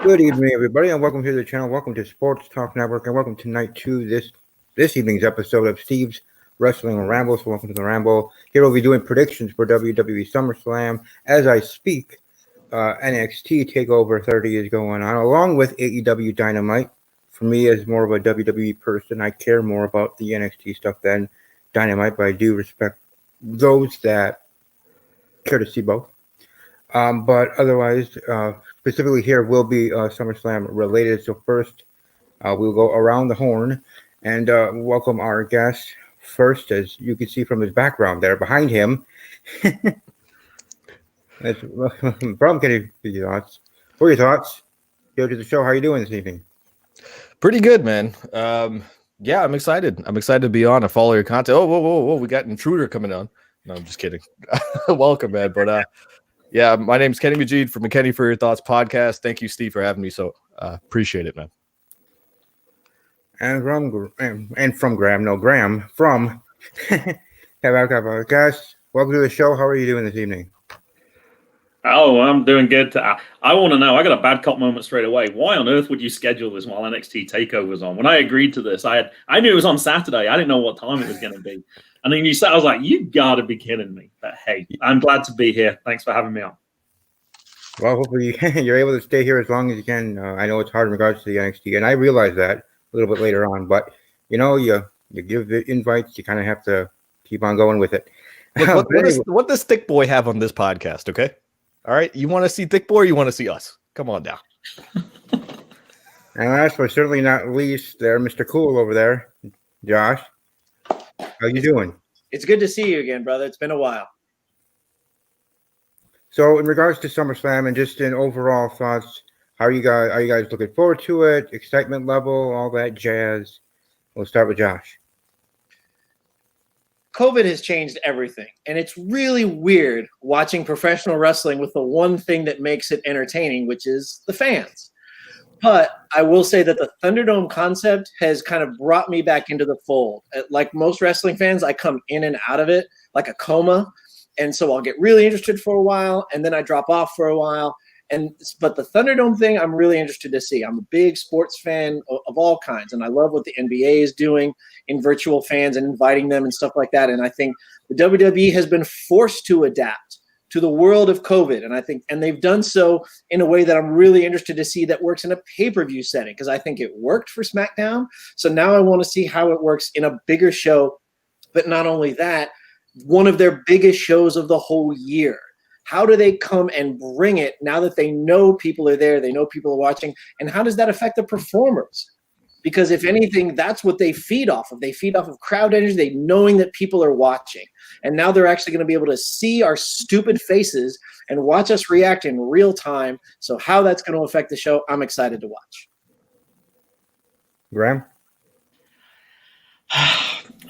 Good evening, everybody, and welcome to the channel. Welcome to Sports Talk Network, and welcome tonight to this evening's episode of Steve's Wrestling Ramble. So, welcome to the Ramble. Here we'll be doing predictions for WWE SummerSlam. As I speak, NXT Takeover 30 is going on, along with AEW Dynamite. For me, as more of a WWE person, I care more about the NXT stuff than Dynamite, but I do respect those that care to see both. But otherwise, specifically here will be SummerSlam related. So first, we'll go around the horn and welcome our guest. First, as you can see from his background there behind him, that's from Kenny. Your thoughts? What are your thoughts? Go to the show. How are you doing this evening? Pretty good, man. Yeah, I'm excited. I'm excited to be on. I follow your content. Oh, whoa! We got an intruder coming on. No, I'm just kidding. Welcome, man. But yeah, my name's Kenny Majid from McKenny for Your Thoughts podcast. Thank you, Steve, for having me. So appreciate it, man. And from Graham from guys, welcome to the show. How are you doing this evening? Oh, I'm doing good. I want to know. I got a bad cop moment straight away. Why on earth would you schedule this while NXT Takeover's on? When I agreed to this, I knew it was on Saturday. I didn't know what time it was going to be. And then you said, I was like, you got to be kidding me. But hey, I'm glad to be here. Thanks for having me on. Well, hopefully you're able to stay here as long as you can. I know it's hard in regards to the NXT, and I realize that a little bit later on. But, you give the invites. You kind of have to keep on going with it. What does Thick Boy have on this podcast, okay? All right, you want to see Thick Boy or you want to see us? Come on down. And last but certainly not least, there, Mr. Cool over there, Josh. How you doing? It's good to see you again, brother. It's been a while. So, in regards to SummerSlam and just in overall thoughts, how are you guys looking forward to it? Excitement level, all that jazz. We'll start with Josh. COVID has changed everything, and it's really weird watching professional wrestling with the one thing that makes it entertaining, which is the fans. But I will say that the Thunderdome concept has kind of brought me back into the fold. Like most wrestling fans, I come in and out of it like a coma. And so I'll get really interested for a while, and then I drop off for a while. But the Thunderdome thing, I'm really interested to see. I'm a big sports fan of all kinds, and I love what the NBA is doing in virtual fans and inviting them and stuff like that. And I think the WWE has been forced to adapt to the world of COVID, and they've done so in a way that I'm really interested to see that works in a pay-per-view setting, because I think it worked for Smackdown. So now I want to see how it works in a bigger show. But not only that, one of their biggest shows of the whole year. How do they come and bring it now that they know people are there, they know people are watching, and how does that affect the performers? Because if anything, that's what they feed off of. They feed off of crowd energy, knowing that people are watching. And now they're actually going to be able to see our stupid faces and watch us react in real time. So how that's going to affect the show, I'm excited to watch. Graham?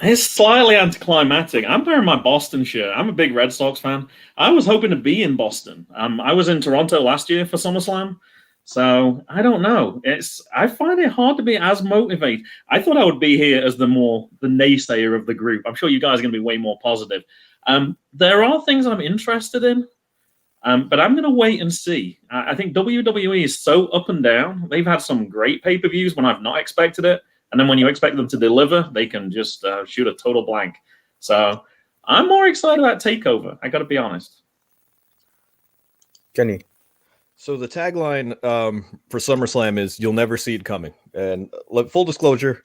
It's slightly anticlimactic. I'm wearing my Boston shirt. I'm a big Red Sox fan. I was hoping to be in Boston. I was in Toronto last year for SummerSlam. So I don't know. I find it hard to be as motivated. I thought I would be here as the naysayer of the group. I'm sure you guys are going to be way more positive. There are things I'm interested in, but I'm going to wait and see. I think WWE is so up and down. They've had some great pay-per-views when I've not expected it. And then when you expect them to deliver, they can just shoot a total blank. So I'm more excited about TakeOver. I got to be honest. Kenny? So the tagline for SummerSlam is "You'll never see it coming." And full disclosure,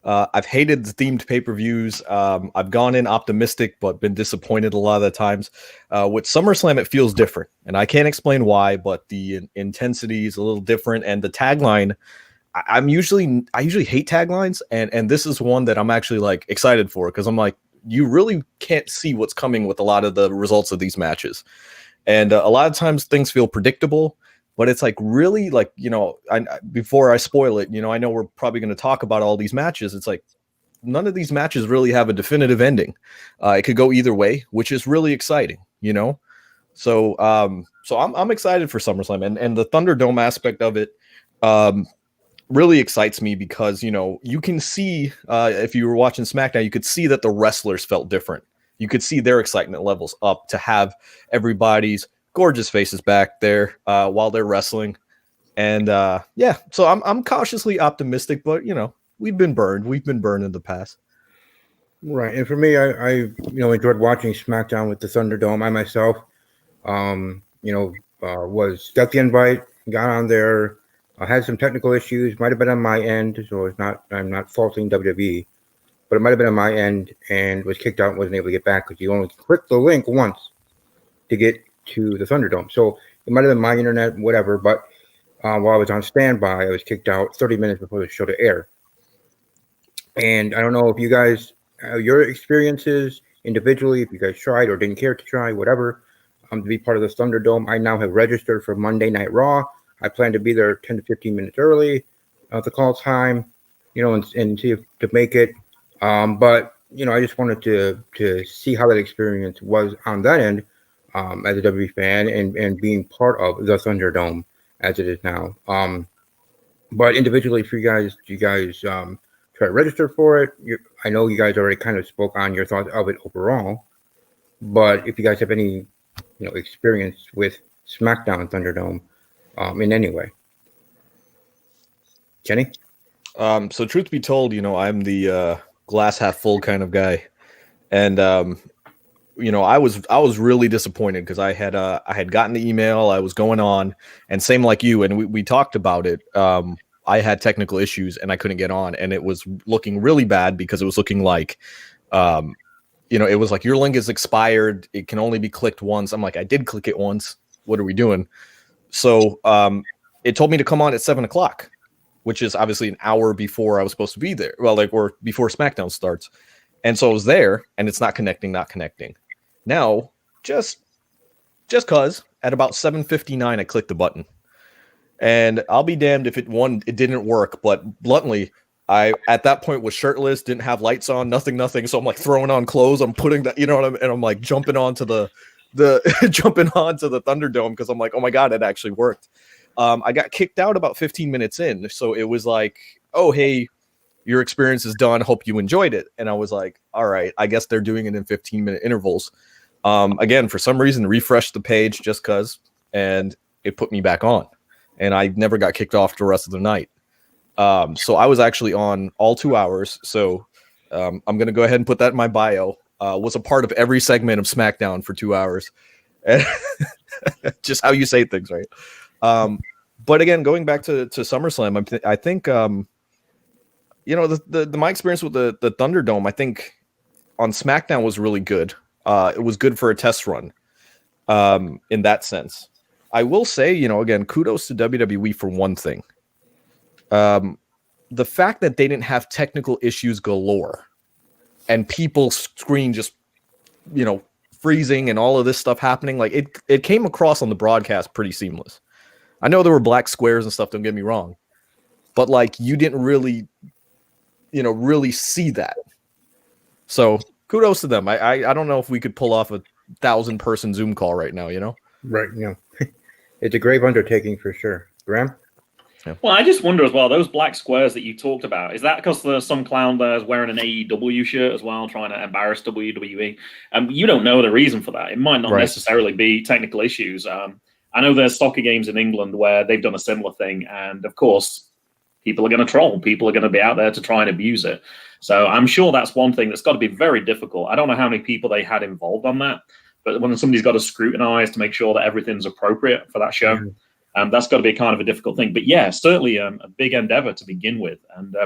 I've hated the themed pay-per-views. I've gone in optimistic, but been disappointed a lot of the times. With SummerSlam, it feels different, and I can't explain why, but the intensity is a little different. And the tagline, I usually hate taglines, and this is one that I'm actually like excited for, because I'm like, you really can't see what's coming with a lot of the results of these matches. And a lot of times things feel predictable, but it's like really like, before I spoil it, I know we're probably going to talk about all these matches. It's like none of these matches really have a definitive ending. It could go either way, which is really exciting, So I'm excited for SummerSlam, and the Thunderdome aspect of it really excites me because, you can see if you were watching SmackDown, you could see that the wrestlers felt different. You could see their excitement levels up to have everybody's gorgeous faces back there while they're wrestling. And yeah, so I'm cautiously optimistic, but we've been burned. We've been burned in the past. Right, and for me, I enjoyed watching SmackDown with the Thunderdome. I myself, got the invite, got on there. I had some technical issues, might have been on my end, so I'm not faulting WWE, but it might have been on my end, and was kicked out and wasn't able to get back because you only click the link once to get to the Thunderdome. So it might have been my internet, whatever. But while I was on standby, I was kicked out 30 minutes before the show to air. And I don't know if you guys, your experiences individually, if you guys tried or didn't care to try, whatever, to be part of the Thunderdome. I now have registered for Monday Night Raw. I plan to be there 10 to 15 minutes early at the call time, and see if to make it. But I just wanted to see how that experience was on that end as a WWE fan and being part of the Thunderdome as it is now. But individually, for you guys try to register for it? I know you guys already kind of spoke on your thoughts of it overall, but if you guys have any experience with SmackDown Thunderdome in any way. Kenny? So truth be told, I'm the glass half full kind of guy. And I was really disappointed because I had gotten the email, I was going on, and same like you, and we talked about it. I had technical issues and I couldn't get on, and it was looking really bad because it was looking like it was like your link is expired, it can only be clicked once. I'm like, I did click it once, what are we doing? So it told me to come on at 7:00, which is obviously an hour before I was supposed to be there, or before SmackDown starts. And so I was there and it's not connecting. Now, just cause at about 7:59 I clicked the button. And I'll be damned if it didn't work, but bluntly, I at that point was shirtless, didn't have lights on, nothing. So I'm like throwing on clothes, I'm putting that, and I'm like jumping onto the Thunderdome because I'm like, oh my God, it actually worked. I got kicked out about 15 minutes in, so it was like, oh hey, your experience is done, hope you enjoyed it. And I was like, all right, I guess they're doing it in 15-minute intervals. Again, for some reason, refreshed the page just because, and it put me back on. And I never got kicked off the rest of the night. So I was actually on all 2 hours. So I'm going to go ahead and put that in my bio. Was a part of every segment of SmackDown for 2 hours. Just how you say things, right? But again, going back to SummerSlam, I think, my experience with the Thunderdome, I think on SmackDown was really good. It was good for a test run in that sense. I will say, again, kudos to WWE for one thing. The fact that they didn't have technical issues galore and people's screen just, freezing and all of this stuff happening, like it came across on the broadcast pretty seamless. I know there were black squares and stuff, don't get me wrong, but like you didn't really, really see that. So kudos to them. I don't know if we could pull off a 1,000-person Zoom call right now, Right, It's a grave undertaking for sure. Graham? Yeah. Well, I just wonder as well, those black squares that you talked about, is that because there's some clown there is wearing an AEW shirt as well, trying to embarrass WWE? You don't know the reason for that. It might not necessarily be technical issues. I know there's soccer games in England where they've done a similar thing. And of course, people are going to troll. People are going to be out there to try and abuse it. So I'm sure that's one thing that's got to be very difficult. I don't know how many people they had involved on that. But when somebody's got to scrutinize to make sure that everything's appropriate for that show, that's got to be kind of a difficult thing. But yeah, certainly a big endeavor to begin with. And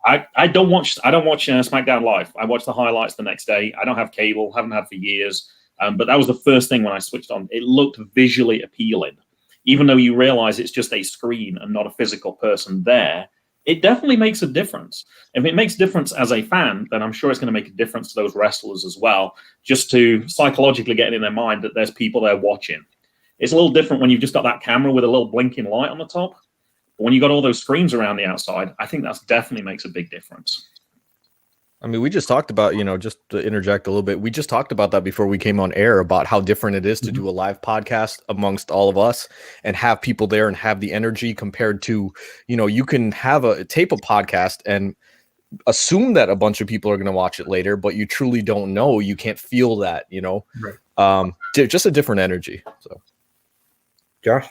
I don't watch SmackDown live. I watch the highlights the next day. I don't have cable, haven't had for years. But that was the first thing when I switched on. It looked visually appealing, even though you realize it's just a screen and not a physical person there. It definitely makes a difference. If it makes a difference as a fan, then I'm sure it's going to make a difference to those wrestlers as well, just to psychologically get it in their mind that there's people there watching. It's a little different when you've just got that camera with a little blinking light on the top. But when you got all those screens around the outside, I think that definitely makes a big difference. I mean, we just talked about, just to interject a little bit, we just talked about that before we came on air about how different it is to do a live podcast amongst all of us and have people there and have the energy compared to, you can have a tape of podcast and assume that a bunch of people are going to watch it later, but you truly don't know. You can't feel that, Right. Just a different energy. So, Josh?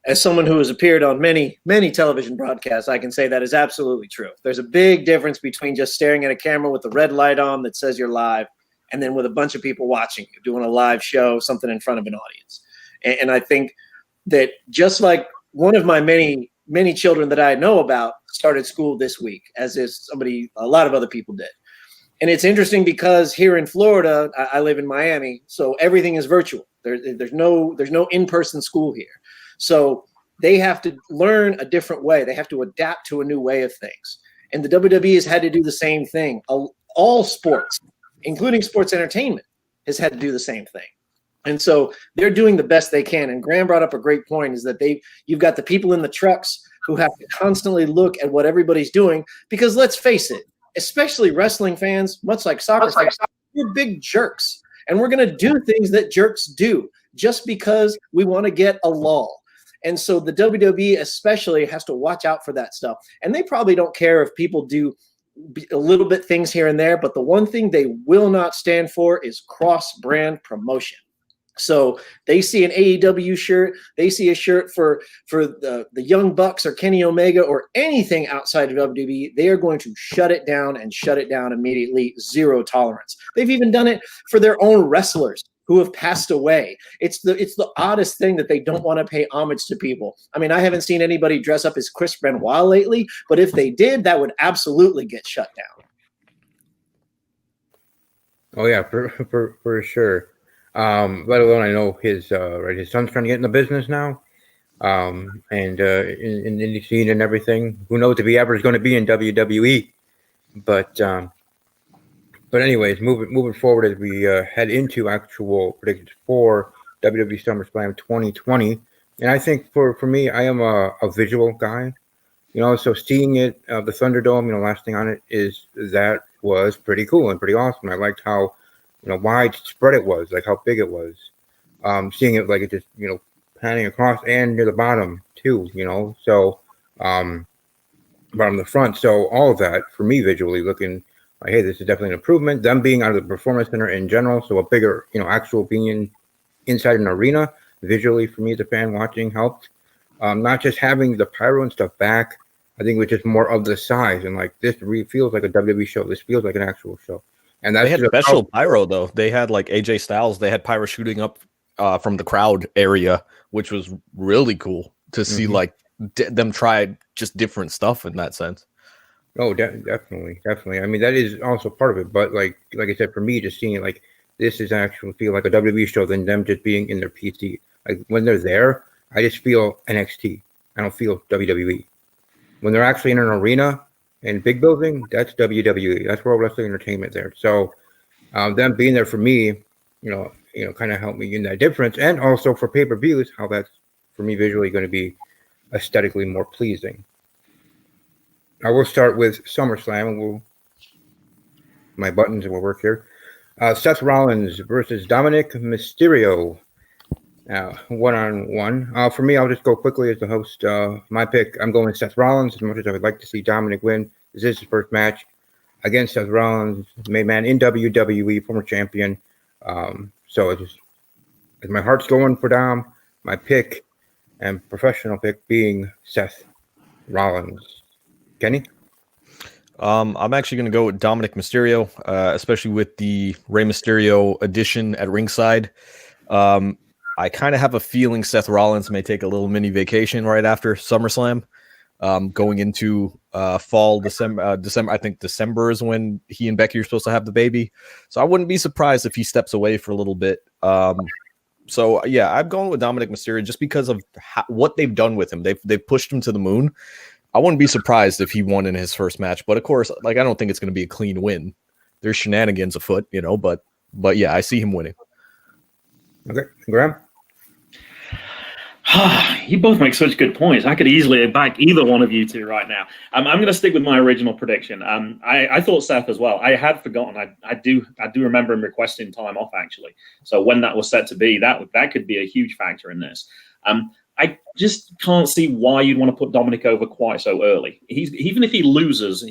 as someone who has appeared on many, many television broadcasts, I can say that is absolutely true. There's a big difference between just staring at a camera with the red light on that says you're live, and then with a bunch of people watching you, doing a live show, something in front of an audience. And I think that just like one of my many, many children that I know about started school this week, as is a lot of other people did. And it's interesting because here in Florida, I live in Miami, so everything is virtual. There's no in-person school here. So they have to learn a different way. They have to adapt to a new way of things. And the WWE has had to do the same thing. All sports, including sports entertainment, has had to do the same thing. And so they're doing the best they can. And Graham brought up a great point, is that you've got the people in the trucks who have to constantly look at what everybody's doing, because let's face it, especially wrestling fans, much like soccer fans, we're big jerks. And we're going to do things that jerks do just because we want to get a lull. And so the WWE especially has to watch out for that stuff. And they probably don't care if people do a little bit things here and there, but the one thing they will not stand for is cross-brand promotion. So they see an AEW shirt, they see a shirt for the Young Bucks or Kenny Omega or anything outside of WWE, they are going to shut it down and shut it down immediately. Zero tolerance. They've even done it for their own wrestlers who have passed away. It's the oddest thing that they don't want to pay homage to people. I mean, I haven't seen anybody dress up as Chris Benoit lately, but if they did, that would absolutely get shut down. Oh yeah, for sure. Let alone I know his son's trying to get in the business now, and in the indie scene and everything. Who knows if he ever is going to be in WWE? But anyways, moving forward as we head into actual predictions for WWE SummerSlam 2020, and I think for me, I am a visual guy, so seeing it, the Thunderdome, last thing on it is that was pretty cool and pretty awesome. I liked how widespread it was, like how big it was. Seeing it like it just panning across and near the bottom too, so bottom of the front. So all of that for me visually looking like, hey, this is definitely an improvement. Them being out of the Performance Center in general, so a bigger, actual being inside an arena visually for me as a fan watching helped. Not just having the pyro and stuff back. I think it was just more of the size, and like this feels like a WWE show. This feels like an actual show. And that's they had special pyro though. They had like AJ Styles. They had pyro shooting up from the crowd area, which was really cool to see. Like them try just different stuff in that sense. Oh, definitely. I mean, that is also part of it. But like I said, for me, just seeing it like this is actually feel like a WWE show than them just being in their PC. Like when they're there, I just feel NXT. I don't feel WWE. When they're actually in an arena and big building, that's WWE. That's World Wrestling Entertainment there. So them being there for me, kind of helped me in that difference. And also for pay-per-views, how that's for me visually going to be aesthetically more pleasing. I will start with SummerSlam, and my buttons will work here. Seth Rollins versus Dominik Mysterio. 1-on-1. For me, I'll just go quickly as the host. My pick, I'm going Seth Rollins. As much as I would like to see Dominik win, this is his first match against Seth Rollins, made man in WWE, former champion. So as my heart's going for Dom, my pick and professional pick being Seth Rollins. Kenny? I'm actually going to go with Dominik Mysterio, especially with the Rey Mysterio edition at ringside. I kind of have a feeling Seth Rollins may take a little mini vacation right after SummerSlam, going into fall, December. I think December is when he and Becky are supposed to have the baby. So I wouldn't be surprised if he steps away for a little bit. So yeah, I'm going with Dominik Mysterio just because of what they've done with him. They've pushed him to the moon. I wouldn't be surprised if he won in his first match, but of course, like I don't think it's going to be a clean win. There's shenanigans afoot, but yeah, I see him winning. Okay, Graham. You both make such good points. I could easily back either one of you two right now. I'm going to stick with my original prediction. I thought Seth as well. I had forgotten. I do remember him requesting time off actually. So when that was set to be, that could be a huge factor in this. I just can't see why you'd want to put Dominik over quite so early. Even if he loses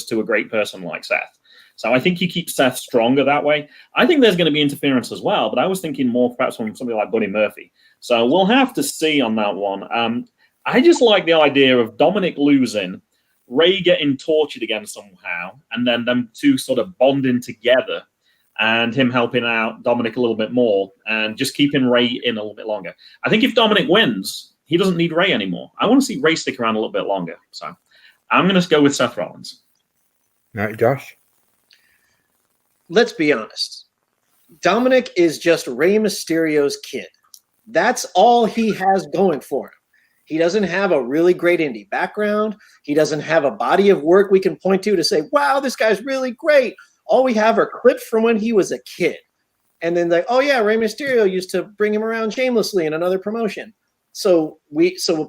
to a great person like Seth. So I think you keep Seth stronger that way. I think there's going to be interference as well, but I was thinking more perhaps from somebody like Buddy Murphy. So we'll have to see on that one. I just like the idea of Dominik losing, Ray getting tortured again somehow, and then them two sort of bonding together and him helping out Dominik a little bit more and just keeping Ray in a little bit longer. I think if Dominik wins, he doesn't need Ray anymore. I want to see Ray stick around a little bit longer. So I'm going to go with Seth Rollins. All right, Josh. Let's be honest. Dominik is just Rey Mysterio's kid. That's all he has going for him. He doesn't have a really great indie background. He doesn't have a body of work we can point to say, wow, this guy's really great. All we have are clips from when he was a kid. And then like, oh yeah, Rey Mysterio used to bring him around shamelessly in another promotion. So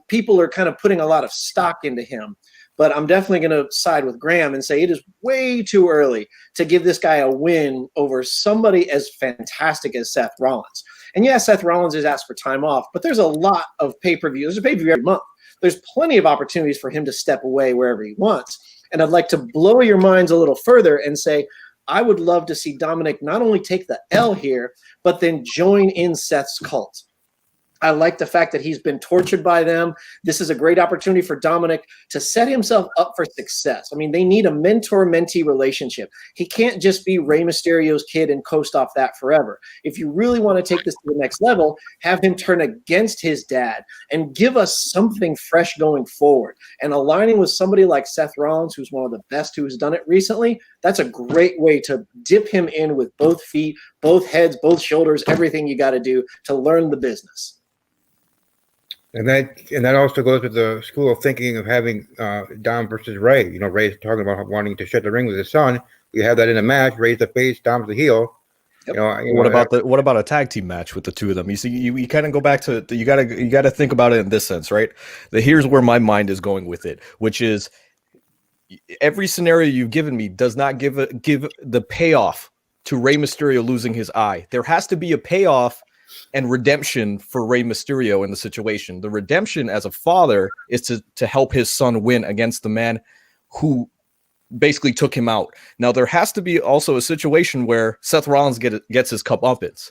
people are kind of putting a lot of stock into him. But I'm definitely going to side with Graham and say it is way too early to give this guy a win over somebody as fantastic as Seth Rollins. And yeah, Seth Rollins has asked for time off, but there's a lot of pay-per-view. There's a pay-per-view every month. There's plenty of opportunities for him to step away wherever he wants. And I'd like to blow your minds a little further and say, I would love to see Dominik not only take the L here, but then join in Seth's cult. I like the fact that he's been tortured by them. This is a great opportunity for Dominik to set himself up for success. I mean, they need a mentor-mentee relationship. He can't just be Rey Mysterio's kid and coast off that forever. If you really want to take this to the next level, have him turn against his dad and give us something fresh going forward. And aligning with somebody like Seth Rollins, who's one of the best who's done it recently, that's a great way to dip him in with both feet, both heads, both shoulders, everything you got to do to learn the business. And that also goes with the school of thinking of having Dom versus Ray. You know, Ray's talking about wanting to share the ring with his son. You have that in a match. Ray's the face, Dom's the heel. Yep. What about a tag team match with the two of them? You see, you kind of go back to you gotta think about it in this sense, right? Here's where my mind is going with it, which is every scenario you've given me does not give the payoff to Rey Mysterio losing his eye. There has to be a payoff and redemption for Rey Mysterio in the situation. The redemption as a father is to help his son win against the man who basically took him out. Now, there has to be also a situation where Seth Rollins gets his comeuppance.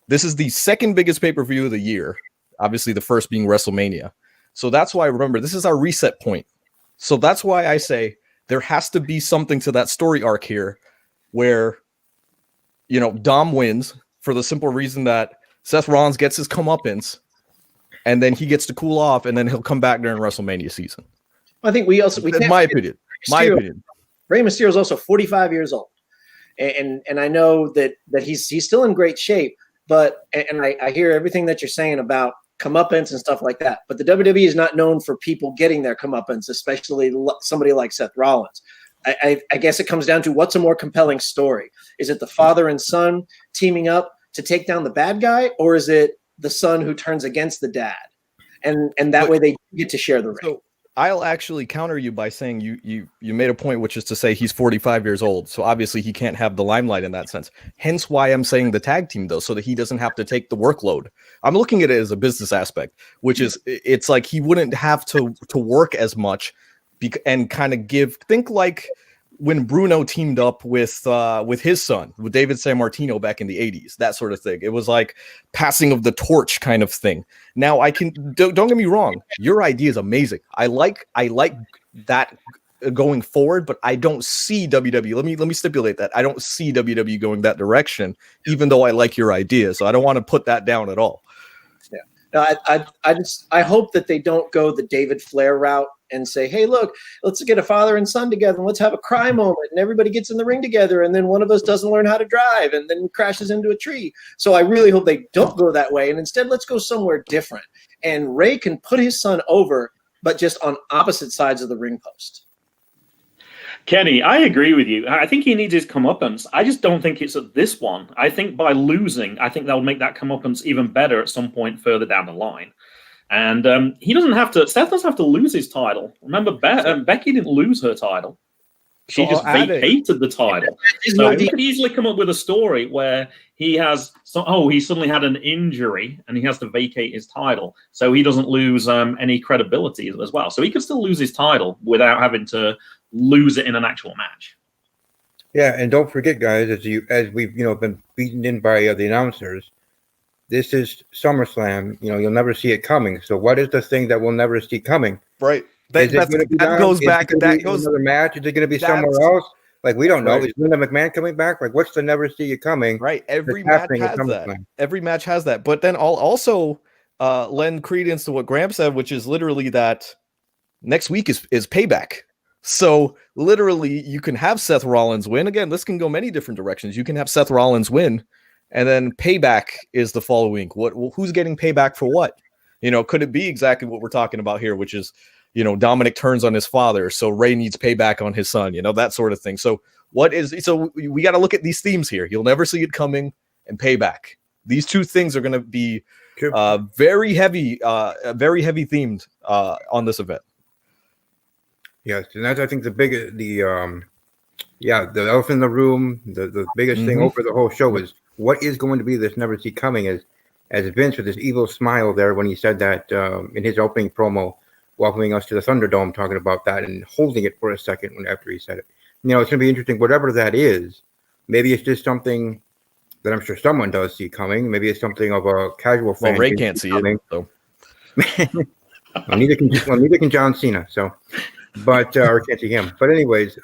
This is the second biggest pay-per-view of the year, obviously the first being WrestleMania. So that's why, remember, this is our reset point. So that's why I say there has to be something to that story arc here where, you know, Dom wins for the simple reason that Seth Rollins gets his comeuppance, and then he gets to cool off, and then he'll come back during WrestleMania season. I think we my opinion. Rey Mysterio is also 45 years old, and I know that he's still in great shape. But I hear everything that you're saying about comeuppance and stuff like that. But the WWE is not known for people getting their comeuppance, especially somebody like Seth Rollins. I guess it comes down to what's a more compelling story. Is it the father and son teaming up to take down the bad guy, or is it the son who turns against the dad? And that way they get to share the ring. So I'll actually counter you by saying you made a point, which is to say he's 45 years old. So obviously he can't have the limelight in that sense. Hence why I'm saying the tag team, though, so that he doesn't have to take the workload. I'm looking at it as a business aspect, which is it's like he wouldn't have to work as much and kind of think like when Bruno teamed up with his son, with David Sammartino back in the 80s, that sort of thing. It was like passing of the torch kind of thing. Now don't get me wrong. Your idea is amazing. I like that going forward, but I don't see WWE. Let me stipulate that. I don't see WWE going that direction, even though I like your idea. So I don't want to put that down at all. Yeah. No, I hope that they don't go the David Flair route and say, hey, look, let's get a father and son together and let's have a cry moment and everybody gets in the ring together and then one of us doesn't learn how to drive and then crashes into a tree. So I really hope they don't go that way, and instead let's go somewhere different. And Ray can put his son over, but just on opposite sides of the ring post. Kenny, I agree with you. I think he needs his comeuppance. I just don't think it's at this one. I think by losing, I think that'll make that comeuppance even better at some point further down the line. And he doesn't have to. Seth doesn't have to lose his title. Remember, Becky didn't lose her title. She just vacated the title. So he could easily come up with a story where he suddenly had an injury and he has to vacate his title, so he doesn't lose any credibility as well. So he could still lose his title without having to lose it in an actual match. Yeah, and don't forget, guys, as we've been beaten in by the announcers, this is SummerSlam. You'll never see it coming. So what is the thing that we'll never see coming? Right. Is it going to be that goes back. That goes another match. Is it going to be somewhere else? Like we don't know. Is Linda McMahon coming back? Like what's the never see it coming? Right. Every match has that. Every match has that. But then I'll also lend credence to what Graham said, which is literally that next week is payback. So literally you can have Seth Rollins win. Again, this can go many different directions. You can have Seth Rollins win, and then payback is the following. Who's getting payback for what? Could it be exactly what we're talking about here, which is Dominik turns on his father, so Ray needs payback on his son, that sort of thing. So we got to look at these themes here. You'll never see it coming, and payback. These two things are going to be very heavy themed on this event. Yes, and that's I think the elephant in the room, the biggest thing over the whole show is what is going to be this never see coming as Vince with his evil smile there when he said that in his opening promo, welcoming us to the Thunderdome, talking about that and holding it for a second after he said it. It's going to be interesting. Whatever that is, maybe it's just something that I'm sure someone does see coming. Maybe it's something of a casual fan. Well, Ray can't see it, so. well, neither can John Cena. So, but or can't see him. But anyways,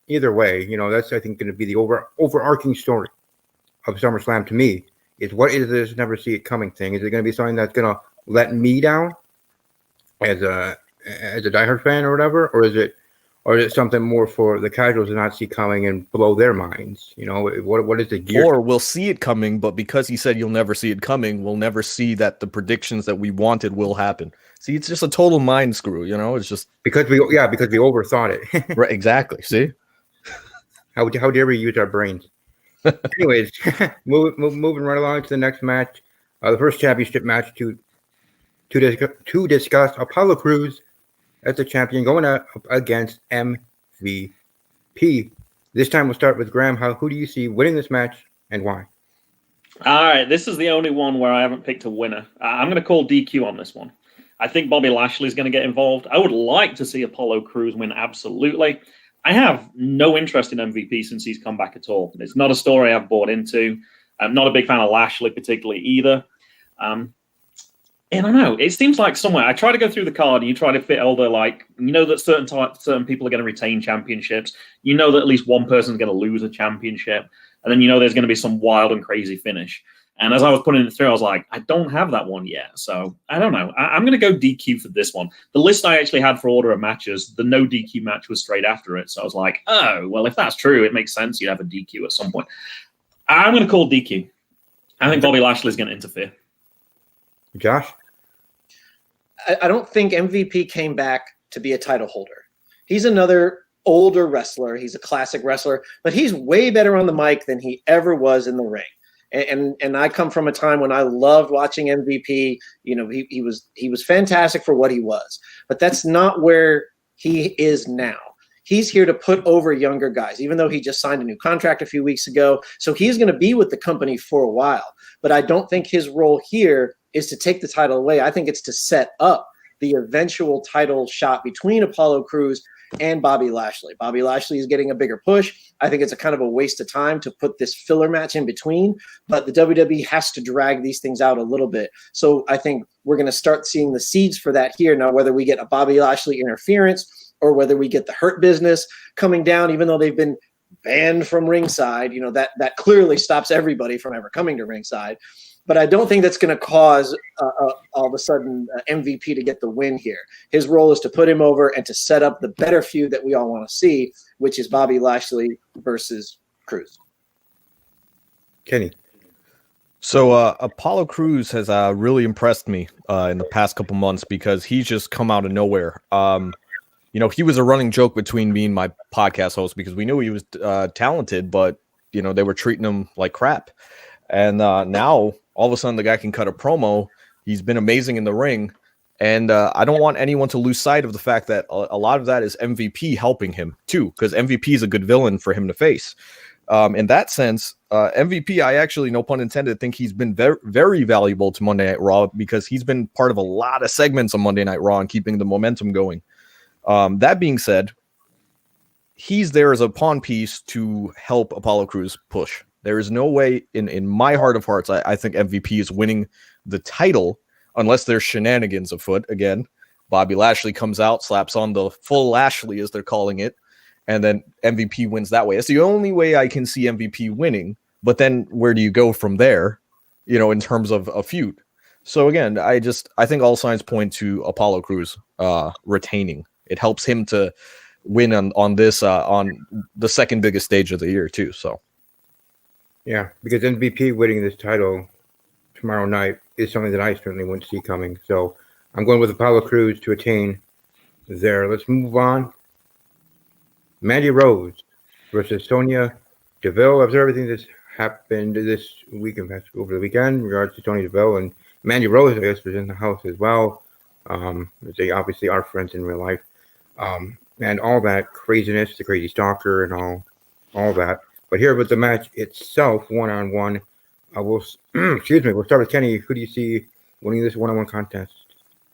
either way, that's I think going to be the overarching story of SummerSlam to me. Is what is this never see it coming thing? Is it going to be something that's going to let me down as a diehard fan or whatever, or is it something more for the casuals to not see coming and blow their minds? What is the gear? Or we'll see it coming, but because he said you'll never see it coming, we'll never see that the predictions that we wanted will happen. See, it's just a total mind screw. It's just because we overthought it. Right? Exactly. See, how dare we use our brains? Anyways, moving right along to the next match, the first championship match to discuss Apollo Crews as the champion going up against MVP. This time we'll start with Graham. Who do you see winning this match and why? All right, this is the only one where I haven't picked a winner. I'm going to call DQ on this one. I think Bobby Lashley is going to get involved. I would like to see Apollo Crews win, absolutely. I have no interest in MVP since he's come back at all. It's not a story I've bought into. I'm not a big fan of Lashley particularly either. And I don't know, it seems like somewhere I try to go through the card and you try to fit all the that certain people are going to retain championships. That at least one person's going to lose a championship. And then there's going to be some wild and crazy finish. And as I was putting it through, I was like, I don't have that one yet. So I don't know. I'm going to go DQ for this one. The list I actually had for order of matches, the no DQ match was straight after it. So I was like, oh, well, if that's true, it makes sense. You'd have a DQ at some point. I'm going to call DQ. I think Bobby Lashley's going to interfere. Josh? I don't think MVP came back to be a title holder. He's another older wrestler. He's a classic wrestler, but he's way better on the mic than he ever was in the ring. And I come from a time when I loved watching MVP. He was fantastic for what he was, but that's not where he is now. He's here to put over younger guys, even though he just signed a new contract a few weeks ago. So he's going to be with the company for a while, but I don't think his role here is to take the title away. I think it's to set up the eventual title shot between Apollo Crews and Bobby Lashley. Bobby Lashley is getting a bigger push. I think it's a kind of a waste of time to put this filler match in between, but the WWE has to drag these things out a little bit. So I think we're going to start seeing the seeds for that here. Now, whether we get a Bobby Lashley interference or whether we get the Hurt Business coming down, even though they've been banned from ringside, that clearly stops everybody from ever coming to ringside. But I don't think that's going to cause all of a sudden MVP to get the win here. His role is to put him over and to set up the better feud that we all want to see, which is Bobby Lashley versus Crews. Kenny. So Apollo Crews has really impressed me in the past couple months because he's just come out of nowhere. He was a running joke between me and my podcast host because we knew he was talented, but, they were treating him like crap. And now all of a sudden the guy can cut a promo. He's been amazing in the ring. And I don't want anyone to lose sight of the fact that a lot of that is MVP helping him too, because MVP is a good villain for him to face. In that sense, MVP, I actually, no pun intended, think he's been very, very valuable to Monday Night Raw because he's been part of a lot of segments on Monday Night Raw and keeping the momentum going. That being said, he's there as a pawn piece to help Apollo Crews push. There is no way in my heart of hearts, I think MVP is winning the title unless there's shenanigans afoot. Again, Bobby Lashley comes out, slaps on the full Lashley, as they're calling it, and then MVP wins that way. It's the only way I can see MVP winning. But then where do you go from there, in terms of a feud? So again, I think all signs point to Apollo Crews retaining. It helps him to win on the second biggest stage of the year too. So yeah, because MVP winning this title tomorrow night is something that I certainly wouldn't see coming. So I'm going with Apollo Crews to attain there. Let's move on. Mandy Rose versus Sonya Deville. After everything that's happened this week and over the weekend in regards to Sonya Deville, and Mandy Rose, I guess, was in the house as well. They obviously are friends in real life. And all that craziness, the crazy stalker and all that. But here with the match itself, one-on-one, we'll start with Kenny. Who do you see winning this one-on-one contest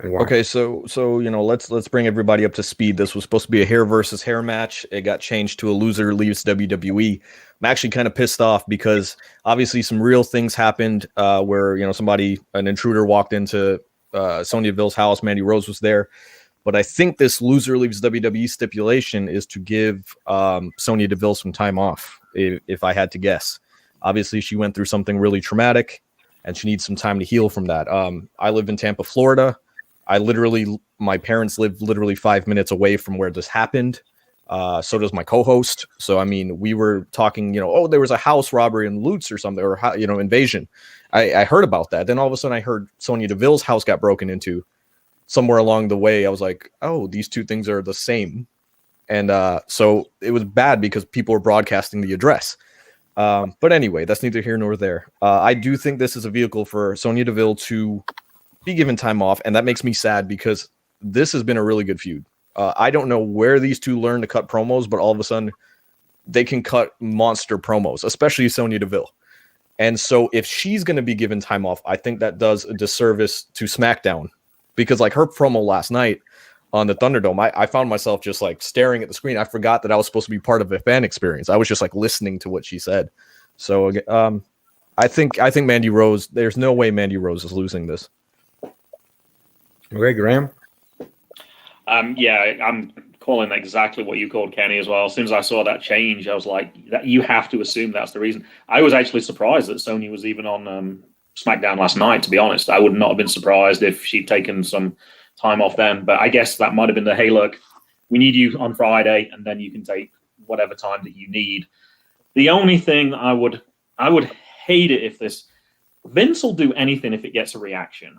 and why? Okay, so let's bring everybody up to speed. This was supposed to be a hair versus hair match. It got changed to a loser leaves WWE. I'm actually kind of pissed off because obviously some real things happened where an intruder walked into Sonya Deville's house. Mandy Rose was there. But I think this loser leaves WWE stipulation is to give Sonya Deville some time off, if I had to guess. Obviously, she went through something really traumatic, and she needs some time to heal from that. I live in Tampa, Florida. My parents live literally 5 minutes away from where this happened. So does my co-host. So, I mean, we were talking, there was a house robbery and loots or something, or, invasion. I heard about that. Then all of a sudden I heard Sonya Deville's house got broken into. Somewhere along the way, I was like, oh, these two things are the same. And so it was bad because people were broadcasting the address. But anyway, that's neither here nor there. I do think this is a vehicle for Sonya Deville to be given time off. And that makes me sad because this has been a really good feud. I don't know where these two learn to cut promos, but all of a sudden they can cut monster promos, especially Sonya Deville. And so if she's going to be given time off, I think that does a disservice to SmackDown. Because like her promo last night on the Thunderdome, I found myself just like staring at the screen. I forgot that I was supposed to be part of a fan experience. I was just like listening to what she said. So I think Mandy Rose, there's no way Mandy Rose is losing this. Okay, Graham. Yeah, I'm calling exactly what you called, Kenny, as well. As soon as I saw that change, I was like, you have to assume that's the reason. I was actually surprised that Sonya was even on SmackDown last night, to be honest. I would not have been surprised if she'd taken some time off then, but I guess that might have been the, hey, look, we need you on Friday, and then you can take whatever time that you need. The only thing I would hate it if this, Vince will do anything if it gets a reaction.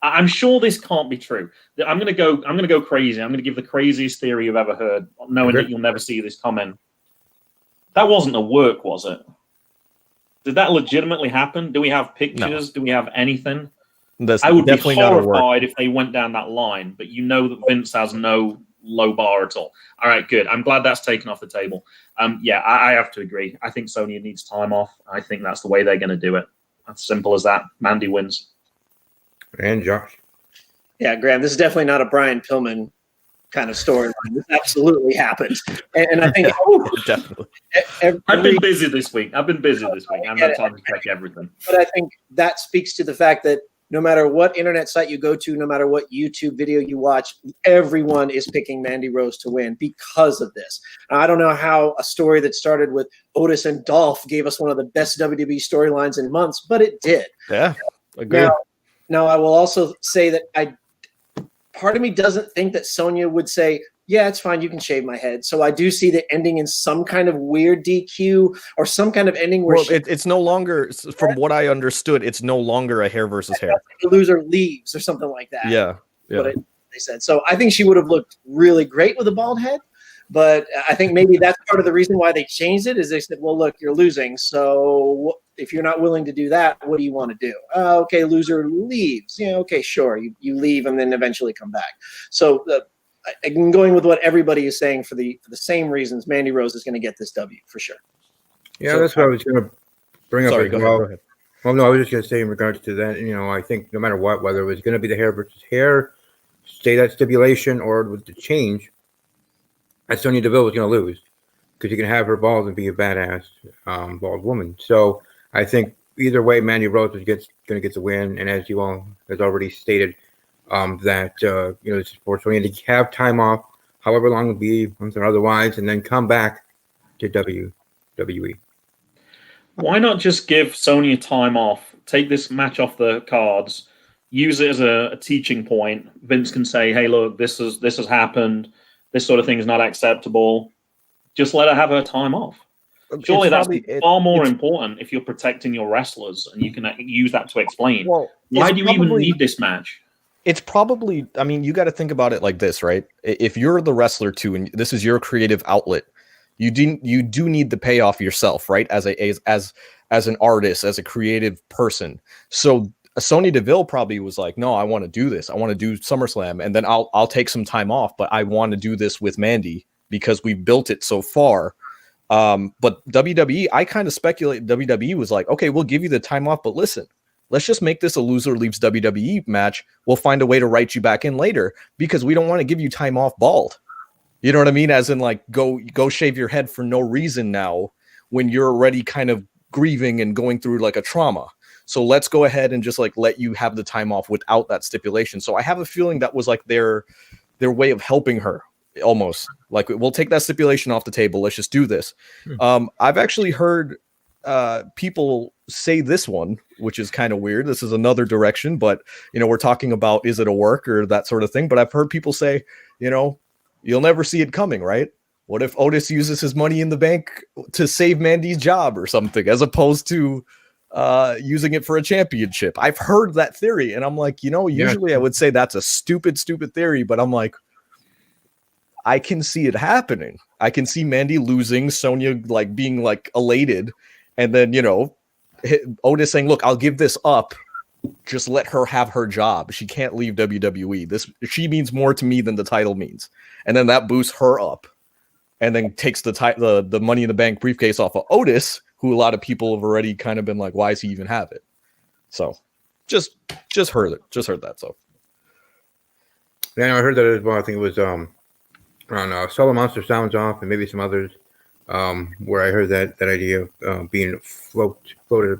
I'm sure this can't be true. I'm gonna go crazy. I'm gonna give the craziest theory you've ever heard, knowing that you'll never see this comment. That wasn't a work, was it? Did that legitimately happen? Do we have pictures? No. Do we have anything? I would be horrified if they went down that line, but that Vince has no low bar at all. All right, good. I'm glad that's taken off the table. Yeah, I have to agree. I think Sonya needs time off. I think that's the way they're going to do it. As simple as that. Mandy wins. And Josh. Yeah, Graham, this is definitely not a Brian Pillman kind of storyline. This absolutely happened. And I think definitely. I've been busy this week. I've had no time to check everything. But I think that speaks to the fact that no matter what internet site you go to, no matter what YouTube video you watch, everyone is picking Mandy Rose to win because of this. Now, I don't know how a story that started with Otis and Dolph gave us one of the best WWE storylines in months, but it did. Yeah, agree. Now I will also say that part of me doesn't think that Sonya would say, yeah, it's fine, you can shave my head. So I do see the ending in some kind of weird DQ or some kind of ending where it's no longer, from what I understood, it's no longer a hair versus hair. The loser leaves or something like that. Yeah. They said. So I think she would have looked really great with a bald head. But I think maybe that's part of the reason why they changed it is they said, well, look, you're losing. So if you're not willing to do that, what do you want to do? Okay, loser leaves. Yeah, okay, sure. You leave and then eventually come back. So I'm going with what everybody is saying for the same reasons. Mandy Rose is going to get this W for sure. Yeah, that's what I was going to bring up as well. Go ahead. Well, no, I was just going to say in regards to that, I think no matter what, whether it was going to be the hair versus hair, stay that stipulation or with the change, that Sonya Deville was going to lose because you can have her balls and be a badass bald woman. So I think either way, Mandy Rose is going to get the win. And as you all has already stated, that this is for Sonya to have time off, however long it be, once or otherwise, and then come back to WWE. Why not just give Sonya time off, take this match off the cards, use it as a teaching point? Vince can say, hey, look, this has happened. This sort of thing is not acceptable. Just let her have her time off. Surely that's far more important if you're protecting your wrestlers, and you can use that to explain. Well, why do you even need this match? It's probably, I mean, you got to think about it like this, right? If you're the wrestler too, and this is your creative outlet, you do need the payoff yourself, right? As an artist, as a creative person. So Sonya Deville probably was like, no, I want to do this. I want to do SummerSlam, and then I'll take some time off, but I want to do this with Mandy because we built it so far. But WWE, I kind of speculate WWE was like, okay, we'll give you the time off, but listen, let's just make this a loser leaves WWE match. We'll find a way to write you back in later because we don't want to give you time off bald. You know what I mean? As in, like, go shave your head for no reason now when you're already kind of grieving and going through like a trauma. So let's go ahead and just like let you have the time off without that stipulation. So I have a feeling that was like their way of helping her, almost like, we'll take that stipulation off the table. Let's just do this. I've actually heard people say this one, which is kind of weird. This is another direction, but we're talking about, is it a work or that sort of thing? But I've heard people say, you'll never see it coming, right? What if Otis uses his money in the bank to save Mandy's job or something, as opposed to using it for a championship? I've heard that theory, and I'm like, usually I would say that's a stupid theory, but I'm like, I can see it happening. I can see Mandy losing, Sonya like being like elated, and then Otis saying, look, I'll give this up. Just let her have her job. She can't leave WWE. She means more to me than the title means. And then that boosts her up, and then takes the Money in the Bank briefcase off of Otis, who a lot of people have already kind of been like, why does he even have it? So just heard it. Just heard that. So yeah, I heard that as well. I think it was on Solo Monster Sounds Off and maybe some others, where I heard that idea of being floated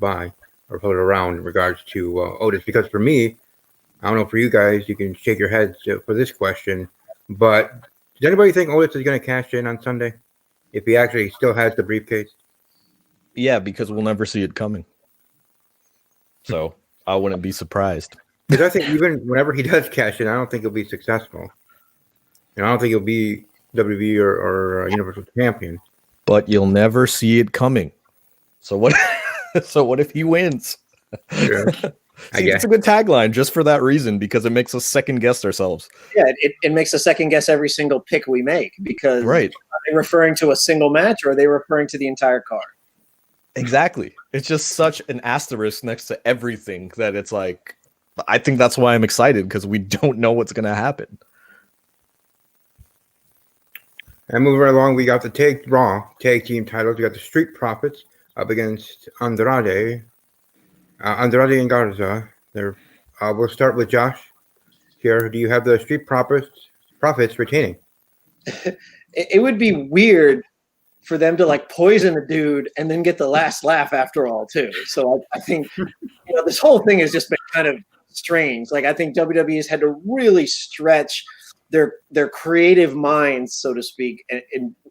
around in regards to Otis. Because for me, I don't know, for you guys, you can shake your heads for this question, but does anybody think Otis is going to cash in on Sunday if he actually still has the briefcase? Yeah, because we'll never see it coming. So I wouldn't be surprised. Because I think even whenever he does cash in, I don't think he'll be successful. I don't think he'll be WWE or Universal Champion. But you'll never see it coming. So what? So what if he wins? Sure. See, it's a good tagline just for that reason, because it makes us second guess ourselves. Yeah, it makes us second guess every single pick we make, because right. Are they referring to a single match, or are they referring to the entire card? Exactly. It's just such an asterisk next to everything that it's like, I think that's why I'm excited, because we don't know what's going to happen. And moving right along, we got the Raw tag team titles. We got the Street Profits up against Andrade and Garza. We'll start with Josh here. Do you have the Street Profits retaining? It would be weird for them to like poison a dude and then get the last laugh after all too. So I think this whole thing has just been kind of strange. Like, I think WWE has had to really stretch their creative minds, so to speak,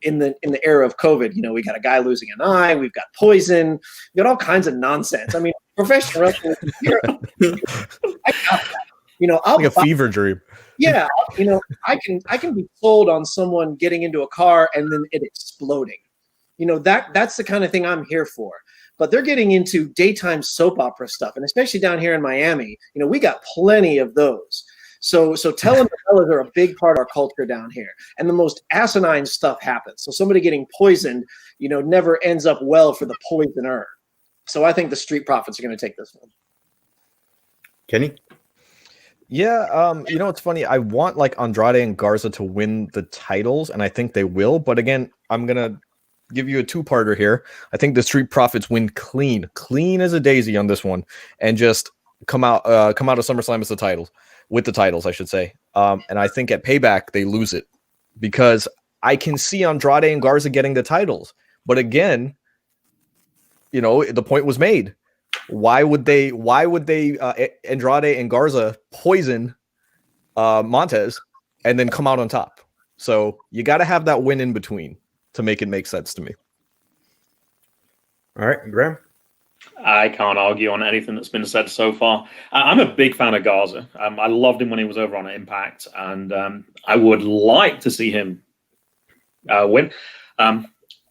in the era of COVID. We got a guy losing an eye, we've got poison, we got all kinds of nonsense. I mean, professional wrestling, I got that. I'll like a fever dream. Yeah, I can be sold on someone getting into a car and then it exploding. That's the kind of thing I'm here for. But they're getting into daytime soap opera stuff, and especially down here in Miami, we got plenty of those. So telenovelas are a big part of our culture down here, and the most asinine stuff happens. So somebody getting poisoned, never ends up well for the poisoner. So I think the Street Profits are going to take this one. Kenny? Yeah, it's funny. I want like Andrade and Garza to win the titles, and I think they will. But again, I'm gonna give you a two-parter here. I think the Street Profits win clean as a daisy on this one, and just come out of SummerSlam as with the titles, I should say. And I think at Payback they lose it, because I can see Andrade and Garza getting the titles. But again, the point was made. Why would they Andrade and Garza poison Montez and then come out on top? So you got to have that win in between to make it make sense to me. All right, Graham. I can't argue on anything that's been said so far. I'm a big fan of Garza. I loved him when he was over on Impact, and I would like to see him win.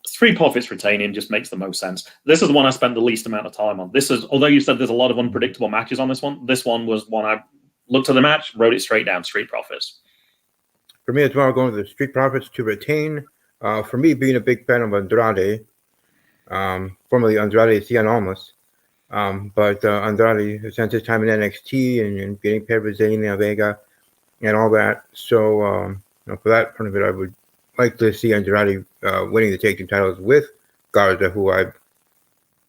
Street Profits retaining just makes the most sense. This is the one I spent the least amount of time on. Although you said there's a lot of unpredictable matches on this one was one I looked at the match, wrote it straight down, Street Profits. For me as well, going to the Street Profits to retain. For me, being a big fan of Andrade, formerly Andrade Cien Almas, but Andrade spent his time in NXT and getting paired with Zelina Vega and all that. So for that part of it, I would like to see Andrade winning the tag team titles with Garza, who I've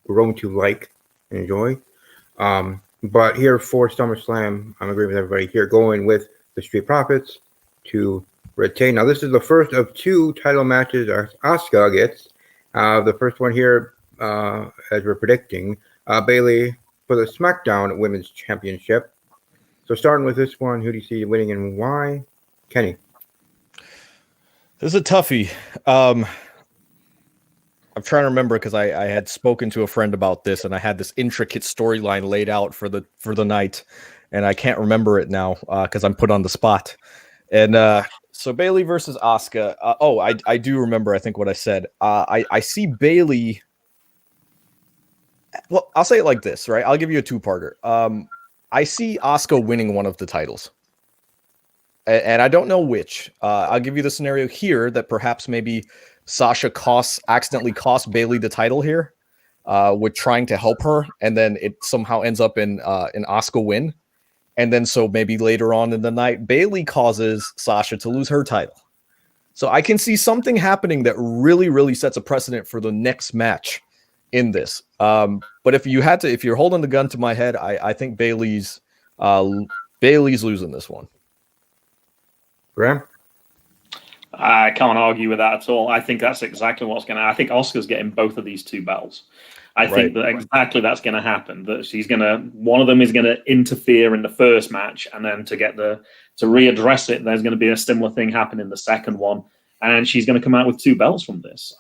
grown to like and enjoy. But here for SummerSlam, I'm agreeing with everybody here, going with the Street Profits to retain. Now, this is the first of 2 title matches Asuka gets. The first one here, as we're predicting, Bayley for the Smackdown Women's Championship. So starting with this one, who do you see winning and why? Kenny. This is a toughie. I'm trying to remember because I had spoken to a friend about this and I had this intricate storyline laid out for the night, and I can't remember it now because I'm put on the spot. And so Bayley versus Asuka. I do remember. I think what I said. I see Bayley. Well, I'll say it like this, right? I'll give you a 2-parter. I see Asuka winning one of the titles. And I don't know which. I'll give you the scenario here that perhaps maybe Sasha accidentally costs Bayley the title here with trying to help her, and then it somehow ends up in an Asuka win. And then so maybe later on in the night, Bayley causes Sasha to lose her title. So I can see something happening that really, really sets a precedent for the next match in this. But if you're holding the gun to my head, I think Bayley's losing this one. Graham? I can't argue with that at all. I think that's exactly what's going to. I think Asuka's getting both of these 2 belts. I think that exactly that's going to happen. That one of them is going to interfere in the first match, and then to readdress it, there's going to be a similar thing happen in the second one, and she's going to come out with 2 belts from this.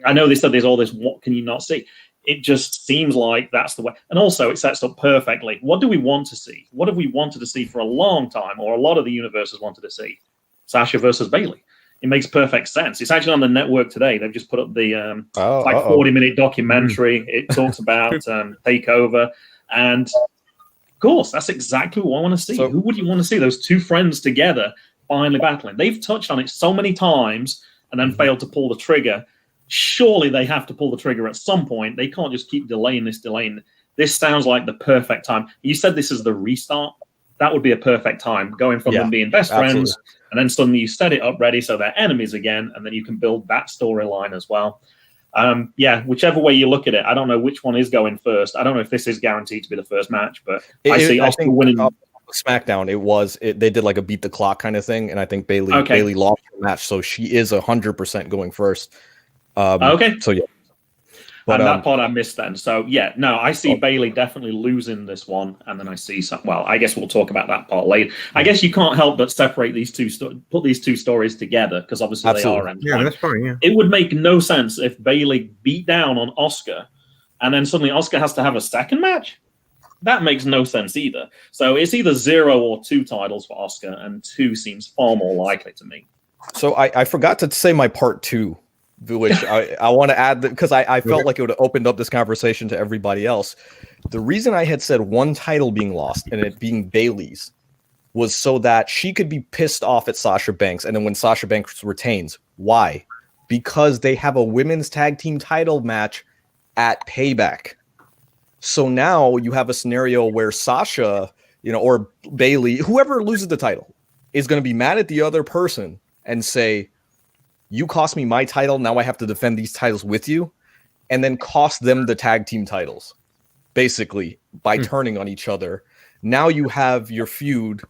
I know they said there's all this. What can you not see? It just seems like that's the way. And also, it sets up perfectly. What do we want to see? What have we wanted to see for a long time, or a lot of the universe has wanted to see? Sasha versus Bayley. It makes perfect sense. It's actually on the network today. They've just put up the 40-minute documentary. It talks about TakeOver. And, of course, that's exactly what I want to see. So, who would you want to see? Those 2 friends together finally battling. They've touched on it so many times and then failed to pull the trigger. Surely they have to pull the trigger at some point. They can't just keep delaying. This sounds like the perfect time. You said this is the restart. That would be a perfect time, going from them being best friends, and then suddenly you set it up ready so they're enemies again, and then you can build that storyline as well. Whichever way you look at it, I don't know which one is going first. I don't know if this is guaranteed to be the first match, but I see Asuka winning. SmackDown, they did like a beat the clock kind of thing, and I think Bayley lost the match, so she is 100% going first. So yeah. But, and that part I missed then. So, I see Bayley definitely losing this one. And then I see I guess we'll talk about that part later. I guess you can't help but separate these put these 2 stories together, because obviously they are. Yeah, that's fine, yeah. It would make no sense if Bayley beat down on Asuka and then suddenly Asuka has to have a second match. That makes no sense either. So it's either 0 or 2 titles for Asuka, and 2 seems far more likely to me. So I forgot to say my part 2. Which I want to add, because I felt like it would have opened up this conversation to everybody else. The reason I had said 1 title being lost and it being Bayley's was so that she could be pissed off at Sasha Banks, and then when Sasha Banks retains. Why? Because they have a women's tag team title match at Payback. So now you have a scenario where Sasha, or Bayley, whoever loses the title, is going to be mad at the other person and say, you cost me my title, now I have to defend these titles with you, and then cost them the tag team titles, basically, by turning on each other. Now you have your feud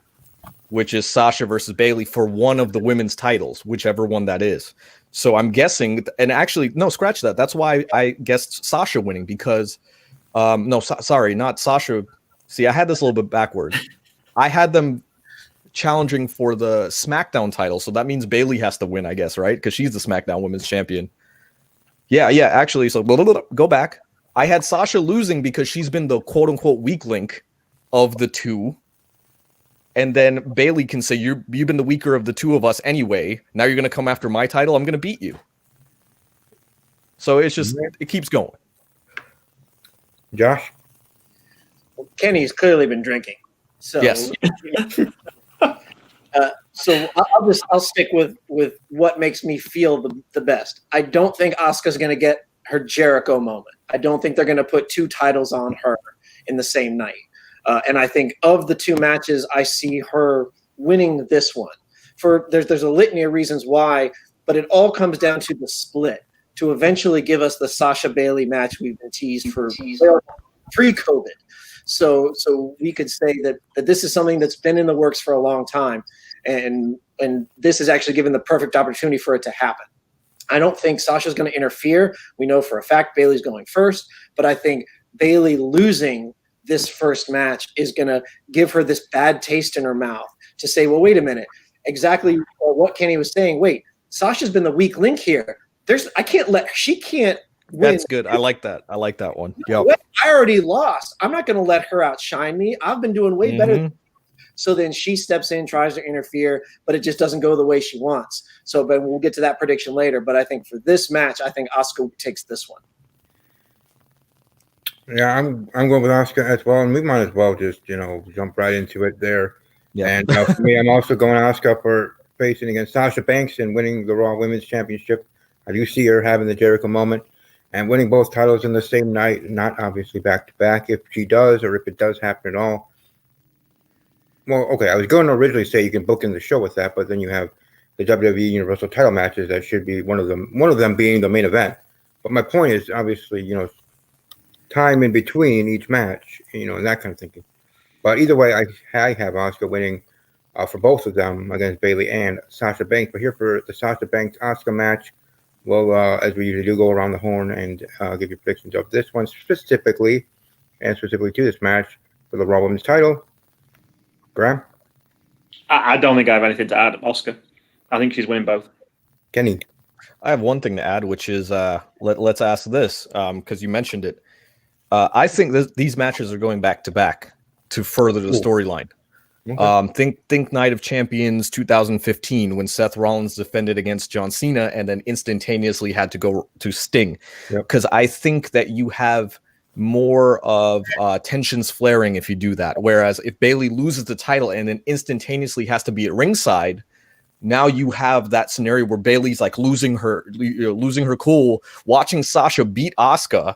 which is Sasha versus Bayley for one of the women's titles, whichever one that is. So I'm guessing, and actually, no, scratch that. That's why I guessed Sasha winning because, sorry, not Sasha. See, I had this a little bit backwards. I had them challenging for the SmackDown title, so that means Bayley has to win, I guess, right? Because she's the SmackDown Women's Champion. Yeah, actually, so go back. I had Sasha losing because she's been the quote-unquote weak link of the two. And then Bayley can say, you've been the weaker of the two of us anyway. Now you're going to come after my title. I'm going to beat you. So it's just, it keeps going. Josh? Well, Kenny's clearly been drinking. So, yes. So I'll stick with what makes me feel the best. I don't think Asuka's going to get her Jericho moment. I don't think they're going to put two titles on her in the same night. And I think of the two matches, I see her winning this one. There's a litany of reasons why, but it all comes down to the split to eventually give us the Sasha Bayley match we've been teased for pre-COVID. So we could say that this is something that's been in the works for a long time, and this is actually given the perfect opportunity for it to happen. I don't think Sasha's going to interfere. We know for a fact Bayley's going first, but I think Bayley losing this first match is going to give her this bad taste in her mouth to say, well, wait a minute, exactly what Kenny was saying. Wait, Sasha's been the weak link here. She can't win. That's good. I like that. I like that one. Yep. I already lost. I'm not going to let her outshine me. I've been doing way better than So then she steps in, tries to interfere, but it just doesn't go the way she wants. But we'll get to that prediction later. But I think for this match, I think Asuka takes this one. Yeah, I'm going with Asuka as well, and we might as well just jump right into it there. Yeah. And for me, I'm also going Asuka for facing against Sasha Banks and winning the Raw Women's Championship. I do see her having the Jericho moment and winning both titles in the same night, not obviously back to back. If she does, or if it does happen at all. Well, okay, I was going to originally say you can book in the show with that, but then you have the WWE Universal Title matches that should be one of them being the main event. But my point is obviously time in between each match, and that kind of thinking. But either way, I have Asuka winning for both of them against Bayley and Sasha Banks. But here for the Sasha Banks-Asuka match, we'll, as we usually do, go around the horn and give you predictions of this one specifically to this match for the Raw Women's title. Graham? I don't think I have anything to add. Asuka. I think she's winning both. Kenny? I have one thing to add, which is let's ask this because you mentioned it. I think these matches are going back to back to further the storyline. Okay. Think Night of Champions 2015 when Seth Rollins defended against John Cena and then instantaneously had to go to Sting. Because I think that you have more of tensions flaring if you do that. Whereas if Bayley loses the title and then instantaneously has to be at ringside, now you have that scenario where Bayley's like losing her cool, watching Sasha beat Asuka.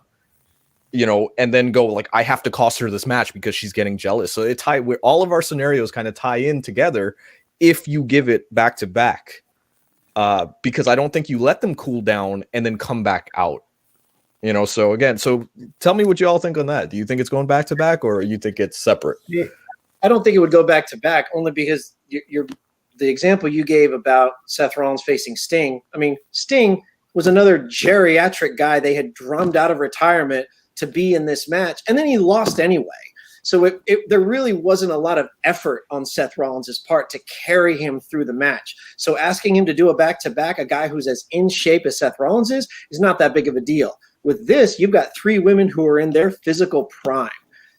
And then go like, I have to cost her this match because she's getting jealous. So all of our scenarios kind of tie in together if you give it back to back, because I don't think you let them cool down and then come back out. So tell me what you all think on that. Do you think it's going back to back or you think it's separate? Yeah. I don't think it would go back to back only because the example you gave about Seth Rollins facing Sting. I mean, Sting was another geriatric guy they had drummed out of retirement to be in this match, and then he lost anyway. So there really wasn't a lot of effort on Seth Rollins' part to carry him through the match. So asking him to do a back-to-back, a guy who's as in shape as Seth Rollins is not that big of a deal. With this, you've got three women who are in their physical prime.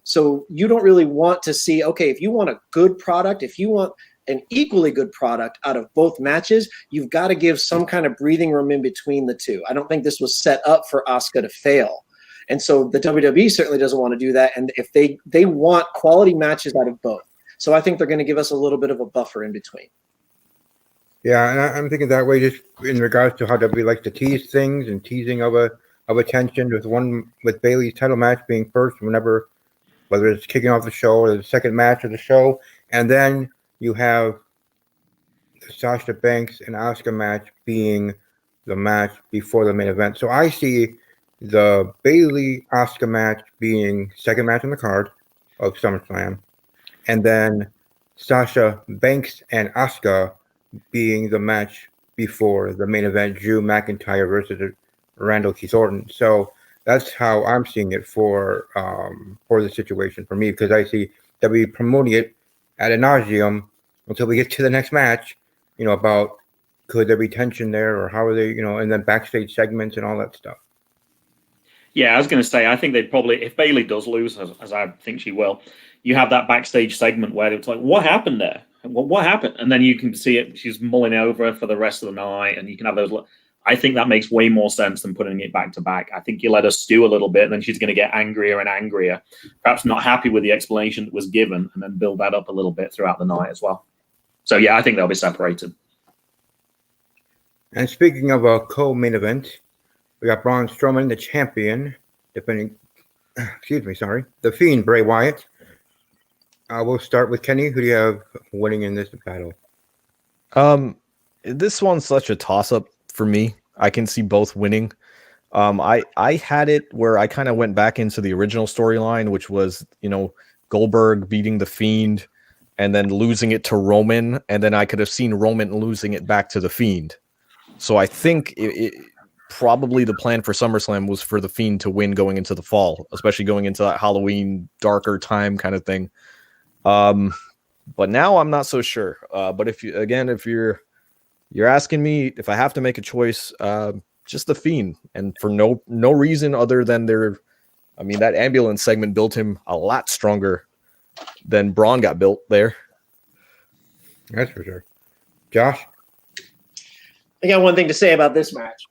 So you don't really want to see, okay, if you want a good product, if you want an equally good product out of both matches, you've got to give some kind of breathing room in between the two. I don't think this was set up for Asuka to fail. And so the WWE certainly doesn't want to do that. And if they want quality matches out of both. So I think they're going to give us a little bit of a buffer in between. Yeah, and I'm thinking that way just in regards to how WWE likes to tease things and teasing of a tension with Bayley's title match being first whenever, whether it's kicking off the show or the second match of the show. And then you have the Sasha Banks and Asuka match being the match before the main event. So I see the Bayley-Asuka match being second match on the card of SummerSlam. And then Sasha Banks and Asuka being the match before the main event, Drew McIntyre versus Randall Keith Orton. So that's how I'm seeing it for the situation for me, because I see WWE promoting it ad nauseum until we get to the next match. About could there be tension there, or how are they? And then backstage segments and all that stuff. Yeah, I was going to say, I think they'd probably, if Bayley does lose, as I think she will, you have that backstage segment where it's like, what happened there? What happened? And then you can see it. She's mulling over for the rest of the night, and you can have those. I think that makes way more sense than putting it back to back. I think you let her stew a little bit, and then she's going to get angrier and angrier, perhaps not happy with the explanation that was given, and then build that up a little bit throughout the night as well. So, yeah, I think they'll be separated. And speaking of a co-main event, we got Braun Strowman, the champion, defending, the Fiend, Bray Wyatt. We'll start with Kenny. Who do you have winning in this battle? This one's such a toss-up for me. I can see both winning. I had it where I kind of went back into the original storyline, which was, Goldberg beating the Fiend and then losing it to Roman, and then I could have seen Roman losing it back to the Fiend. So I think probably the plan for SummerSlam was for the Fiend to win going into the fall, especially going into that Halloween darker time kind of thing. But now I'm not so sure. But if you're asking me if I have to make a choice, just the Fiend, and for no reason other than that ambulance segment built him a lot stronger than Braun got built there. That's for sure. Josh? I got one thing to say about this match.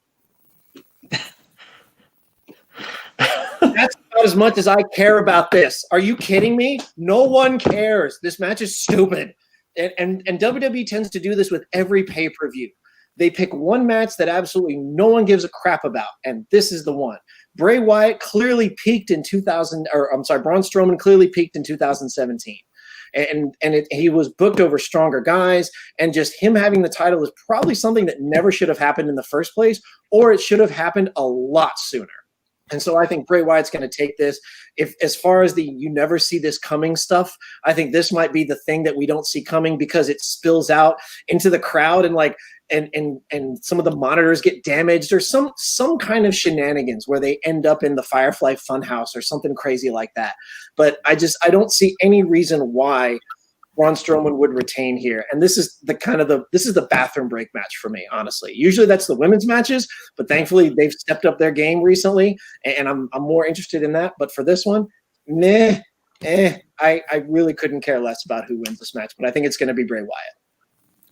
That's about as much as I care about this. Are you kidding me? No one cares. This match is stupid. And WWE tends to do this with every pay-per-view. They pick one match that absolutely no one gives a crap about, and this is the one. Bray Wyatt clearly peaked in Braun Strowman clearly peaked in 2017. He was booked over stronger guys, and just him having the title is probably something that never should have happened in the first place, or it should have happened a lot sooner. And so I think Bray Wyatt's going to take this. If, as far as the you never see this coming stuff, I think this might be the thing that we don't see coming, because it spills out into the crowd, and some of the monitors get damaged, or some kind of shenanigans where they end up in the Firefly Funhouse or something crazy like that. But I don't see any reason why Braun Strowman would retain here. And this is the bathroom break match for me, honestly. Usually that's the women's matches, but thankfully they've stepped up their game recently, and I'm more interested in that. But for this one, I really couldn't care less about who wins this match, but I think it's going to be Bray Wyatt.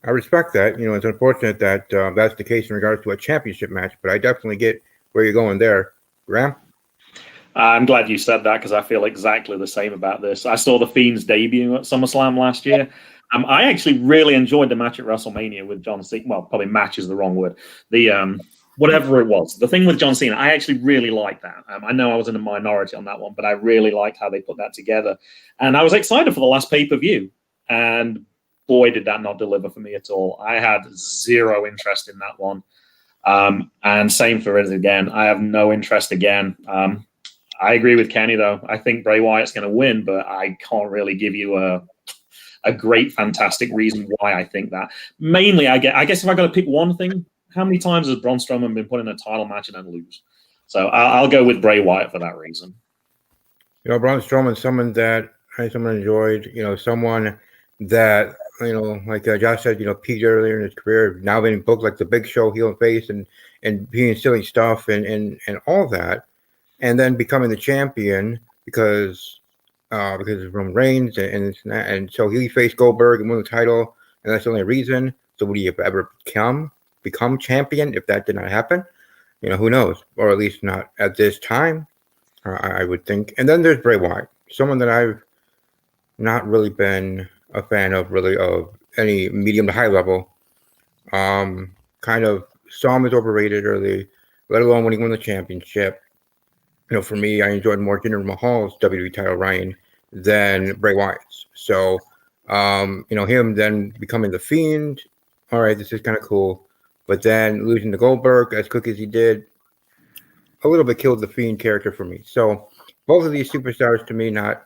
I respect that. It's unfortunate that that's the case in regards to a championship match, but I definitely get where you're going there. Ram? I'm glad you said that, because I feel exactly the same about this. I saw the Fiend's debut at SummerSlam last year. I actually really enjoyed the match at WrestleMania with John Cena. Well, probably match is the wrong word. The whatever it was, the thing with John Cena, I actually really liked that. I know I was in a minority on that one, but I really liked how they put that together. And I was excited for the last pay-per-view. And boy, did that not deliver for me at all. I had zero interest in that one. And same for it again. I have no interest again. I agree with Kenny, though. I think Bray Wyatt's going to win, but I can't really give you a great, fantastic reason why I think that. Mainly, I guess if I got to pick one thing, how many times has Braun Strowman been put in a title match and then lose? So I'll go with Bray Wyatt for that reason. Braun Strowman, someone that I enjoyed. Someone that like Josh said, peaked earlier in his career, now being booked like the Big Show, heel and face, and being silly stuff and all that. And then becoming the champion because of Roman Reigns, and so he faced Goldberg and won the title, and that's the only reason. So would he ever become champion if that did not happen? Who knows? Or at least not at this time, I would think. And then there's Bray Wyatt, someone that I've not really been a fan of any medium to high level. Kind of saw him as overrated early, let alone when he won the championship. For me, I enjoyed more Jinder Mahal's WWE title reign than Bray Wyatt's. So, him then becoming the Fiend, all right, this is kind of cool. But then losing to Goldberg as quick as he did, a little bit killed the Fiend character for me. So, both of these superstars to me, not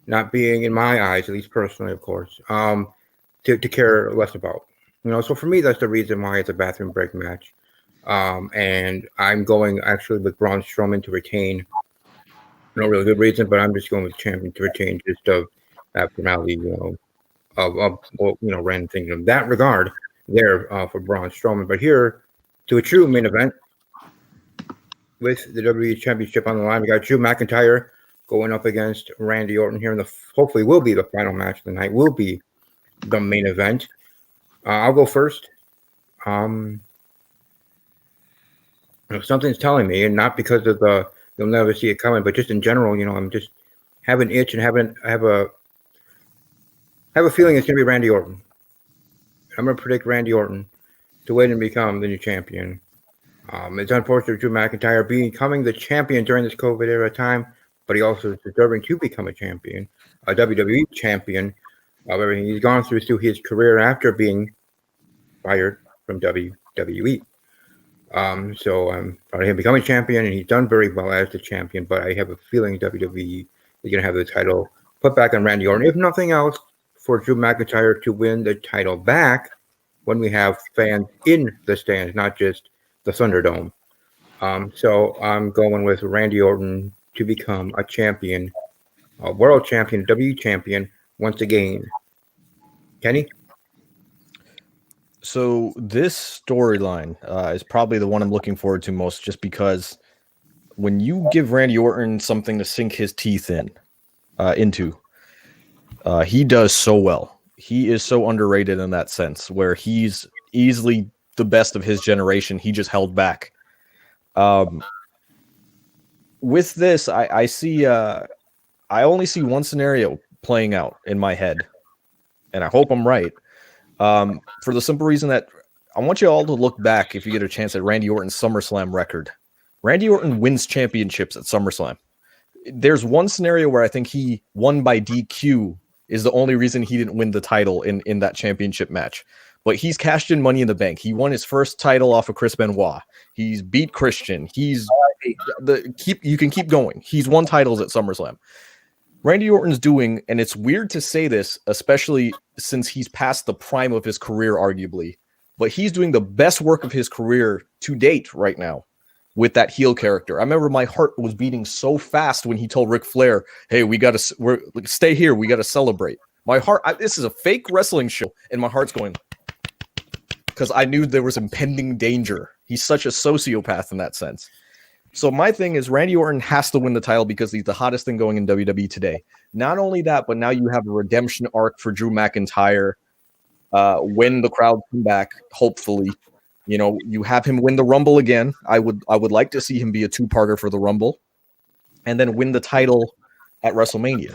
not being, in my eyes, at least personally, of course, to care less about. So for me, that's the reason why it's a bathroom break match. And I'm going actually with Braun Strowman to retain. No really good reason, but I'm just going with champion to retain just of that formality, of random things in that regard there for Braun Strowman. But here, to a true main event with the WWE Championship on the line, we got Drew McIntyre going up against Randy Orton here, and hopefully will be the final match of the night. Will be the main event. I'll go first. Something's telling me, and not because of you'll never see it coming, but just in general, I'm just have an itch and have a feeling it's going to be Randy Orton. I'm going to predict Randy Orton to win and become the new champion. It's unfortunate Drew McIntyre becoming the champion during this COVID era time, but he also is deserving to become a champion, a WWE champion of everything he's gone through his career after being fired from WWE. So I'm proud of him becoming champion, and he's done very well as the champion, but I have a feeling WWE is going to have the title put back on Randy Orton, if nothing else, for Drew McIntyre to win the title back when we have fans in the stands, not just the Thunderdome. So I'm going with Randy Orton to become a champion, a world champion, WWE champion once again. Kenny? So this storyline is probably the one I'm looking forward to most, just because when you give Randy Orton something to sink his teeth into, he does so well. He is so underrated in that sense, where he's easily the best of his generation. He just held back. With this, I see. I only see one scenario playing out in my head, and I hope I'm right. For the simple reason that I want you all to look back, if you get a chance, at Randy Orton's SummerSlam record. Randy Orton wins championships at SummerSlam. There's one scenario where I think he won by DQ is the only reason he didn't win the title in that championship match. But he's cashed in Money in the Bank. He won his first title off of Chris Benoit. He's beat Christian. You can keep going. He's won titles at SummerSlam. Randy Orton's doing, and it's weird to say this, especially since he's past the prime of his career, arguably, but he's doing the best work of his career to date right now with that heel character. I remember my heart was beating so fast when he told Ric Flair, "Hey, we're stay here. We got to celebrate." My heart, this is a fake wrestling show, and my heart's going, because I knew there was impending danger. He's such a sociopath in that sense. So my thing is, Randy Orton has to win the title because he's the hottest thing going in WWE today. Not only that, but now you have a redemption arc for Drew McIntyre when the crowd come back, hopefully. You have him win the Rumble again. I would like to see him be a two-parter for the Rumble, and then win the title at WrestleMania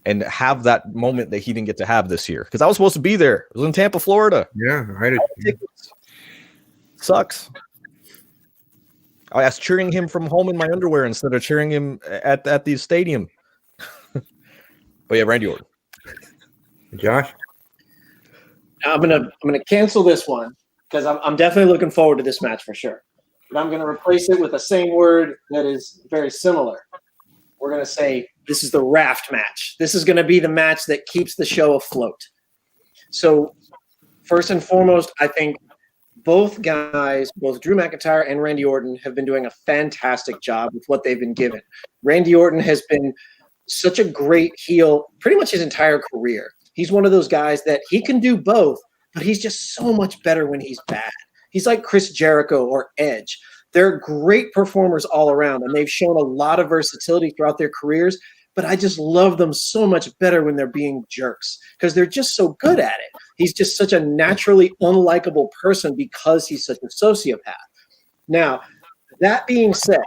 and have that moment that he didn't get to have this year. Because I was supposed to be there. It was in Tampa, Florida. Yeah, I did. Sucks. I was cheering him from home in my underwear instead of cheering him at the stadium. But yeah, Randy Orton. Josh? I'm gonna cancel this one because I'm definitely looking forward to this match for sure. But I'm gonna replace it with the same word that is very similar. We're gonna say this is the raft match. This is gonna be the match that keeps the show afloat. So first and foremost, I think both guys, both Drew McIntyre and Randy Orton, have been doing a fantastic job with what they've been given. Randy Orton has been such a great heel pretty much his entire career. He's one of those guys that he can do both, but he's just so much better when he's bad. He's like Chris Jericho or Edge. They're great performers all around, and they've shown a lot of versatility throughout their careers, but I just love them so much better when they're being jerks because they're just so good at it. He's just such a naturally unlikable person because he's such a sociopath. Now, that being said,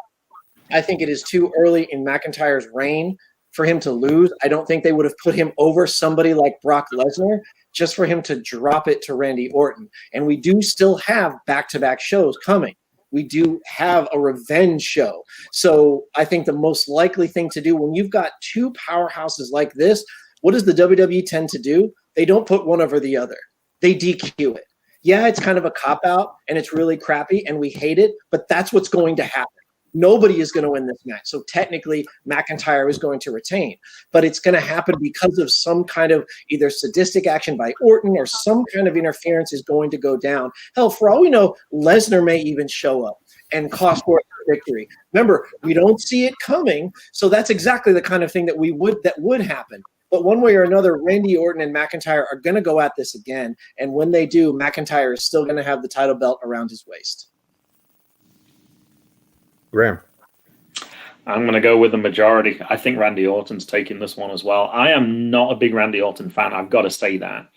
I think it is too early in McIntyre's reign for him to lose. I don't think they would have put him over somebody like Brock Lesnar just for him to drop it to Randy Orton. And we do still have back-to-back shows coming. We do have a revenge show. So I think the most likely thing to do when you've got two powerhouses like this, what does the WWE tend to do? They don't put one over the other. They DQ it. Yeah, it's kind of a cop-out, and it's really crappy, and we hate it, but that's what's going to happen. Nobody is going to win this match. So technically, McIntyre is going to retain. But it's going to happen because of some kind of either sadistic action by Orton or some kind of interference is going to go down. Hell, for all we know, Lesnar may even show up and cost Orton a victory. Remember, we don't see it coming. So that's exactly the kind of thing that would happen. But one way or another, Randy Orton and McIntyre are going to go at this again. And when they do, McIntyre is still going to have the title belt around his waist. Graham. I'm going to go with the majority. I think Randy Orton's taking this one as well. I am not a big Randy Orton fan. I've got to say that,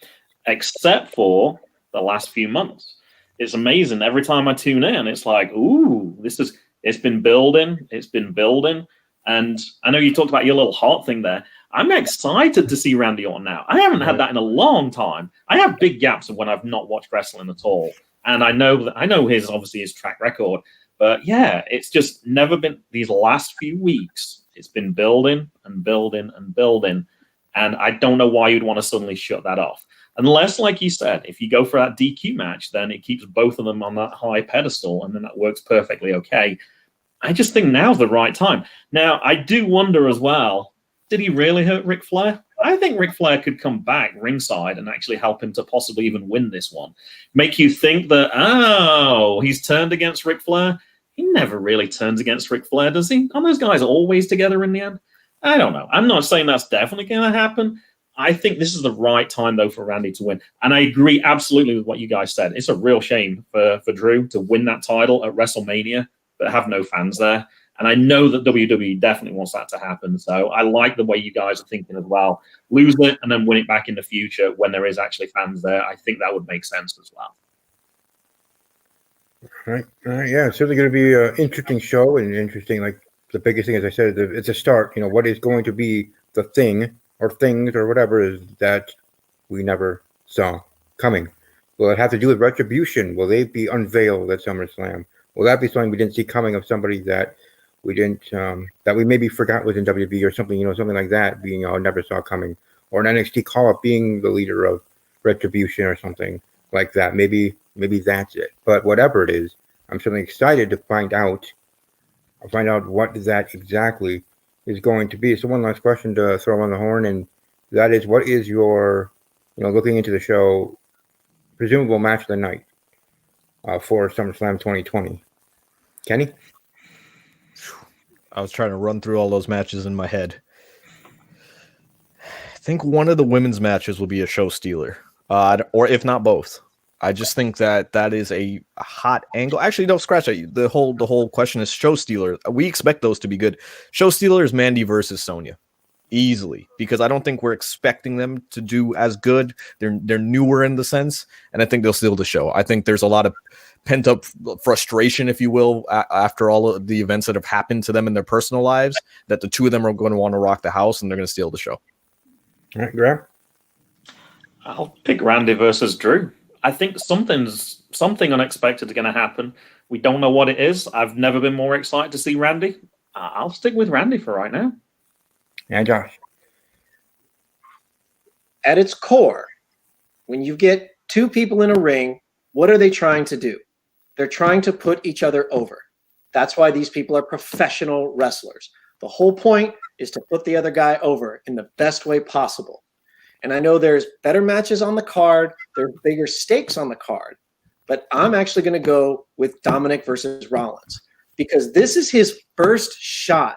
except for the last few months. It's amazing. Every time I tune in, it's like, ooh, it's been building. It's been building. And I know you talked about your little heart thing there. I'm excited to see Randy Orton now. I haven't had that in a long time. I have big gaps of when I've not watched wrestling at all. And I know his track record. But yeah, it's just never been these last few weeks. It's been building and building and building. And I don't know why you'd want to suddenly shut that off. Unless, like you said, if you go for that DQ match, then it keeps both of them on that high pedestal, and then that works perfectly okay. I just think now's the right time. Now, I do wonder as well, did he really hurt Ric Flair? I think Ric Flair could come back ringside and actually help him to possibly even win this one. Make you think that, he's turned against Ric Flair. He never really turns against Ric Flair, does he? Are those guys always together in the end? I don't know. I'm not saying that's definitely going to happen. I think this is the right time, though, for Randy to win. And I agree absolutely with what you guys said. It's a real shame for Drew to win that title at WrestleMania, but have no fans there. And I know that WWE definitely wants that to happen. So I like the way you guys are thinking as well. Lose it and then win it back in the future when there is actually fans there. I think that would make sense as well. Right. Yeah, it's certainly going to be an interesting show and interesting. Like the biggest thing, as I said, it's a start. You know, what is going to be the thing or things or whatever is that we never saw coming. Will it have to do with retribution? Will they be unveiled at SummerSlam? Will that be something we didn't see coming of somebody that we didn't that we maybe forgot was in WWE or something? You know, something like that being never saw coming, or an NXT call-up being the leader of retribution or something like that. Maybe that's it. But whatever it is, I'm certainly excited to find out what that exactly is going to be. So one last question to throw on the horn, and that is, what is your, looking into the show, presumable match of the night for SummerSlam 2020? Kenny? I was trying to run through all those matches in my head. I think one of the women's matches will be a show stealer, or if not both. I just think that is a hot angle. Actually, don't scratch that. The whole question is show stealer. We expect those to be good. Show stealer is Mandy versus Sonya, easily, because I don't think we're expecting them to do as good. They're newer in the sense, and I think they'll steal the show. I think there's a lot of pent up frustration, if you will, after all of the events that have happened to them in their personal lives, that the two of them are going to want to rock the house and they're going to steal the show. All right, Graham? I'll pick Randy versus Drew. I think something unexpected is going to happen. We don't know what it is. I've never been more excited to see Randy. I'll stick with Randy for right now. And Josh? At its core, when you get two people in a ring, what are they trying to do? They're trying to put each other over. That's why these people are professional wrestlers. The whole point is to put the other guy over in the best way possible. And I know there's better matches on the card. There's bigger stakes on the card. But I'm actually going to go with Dominik versus Rollins, because this is his first shot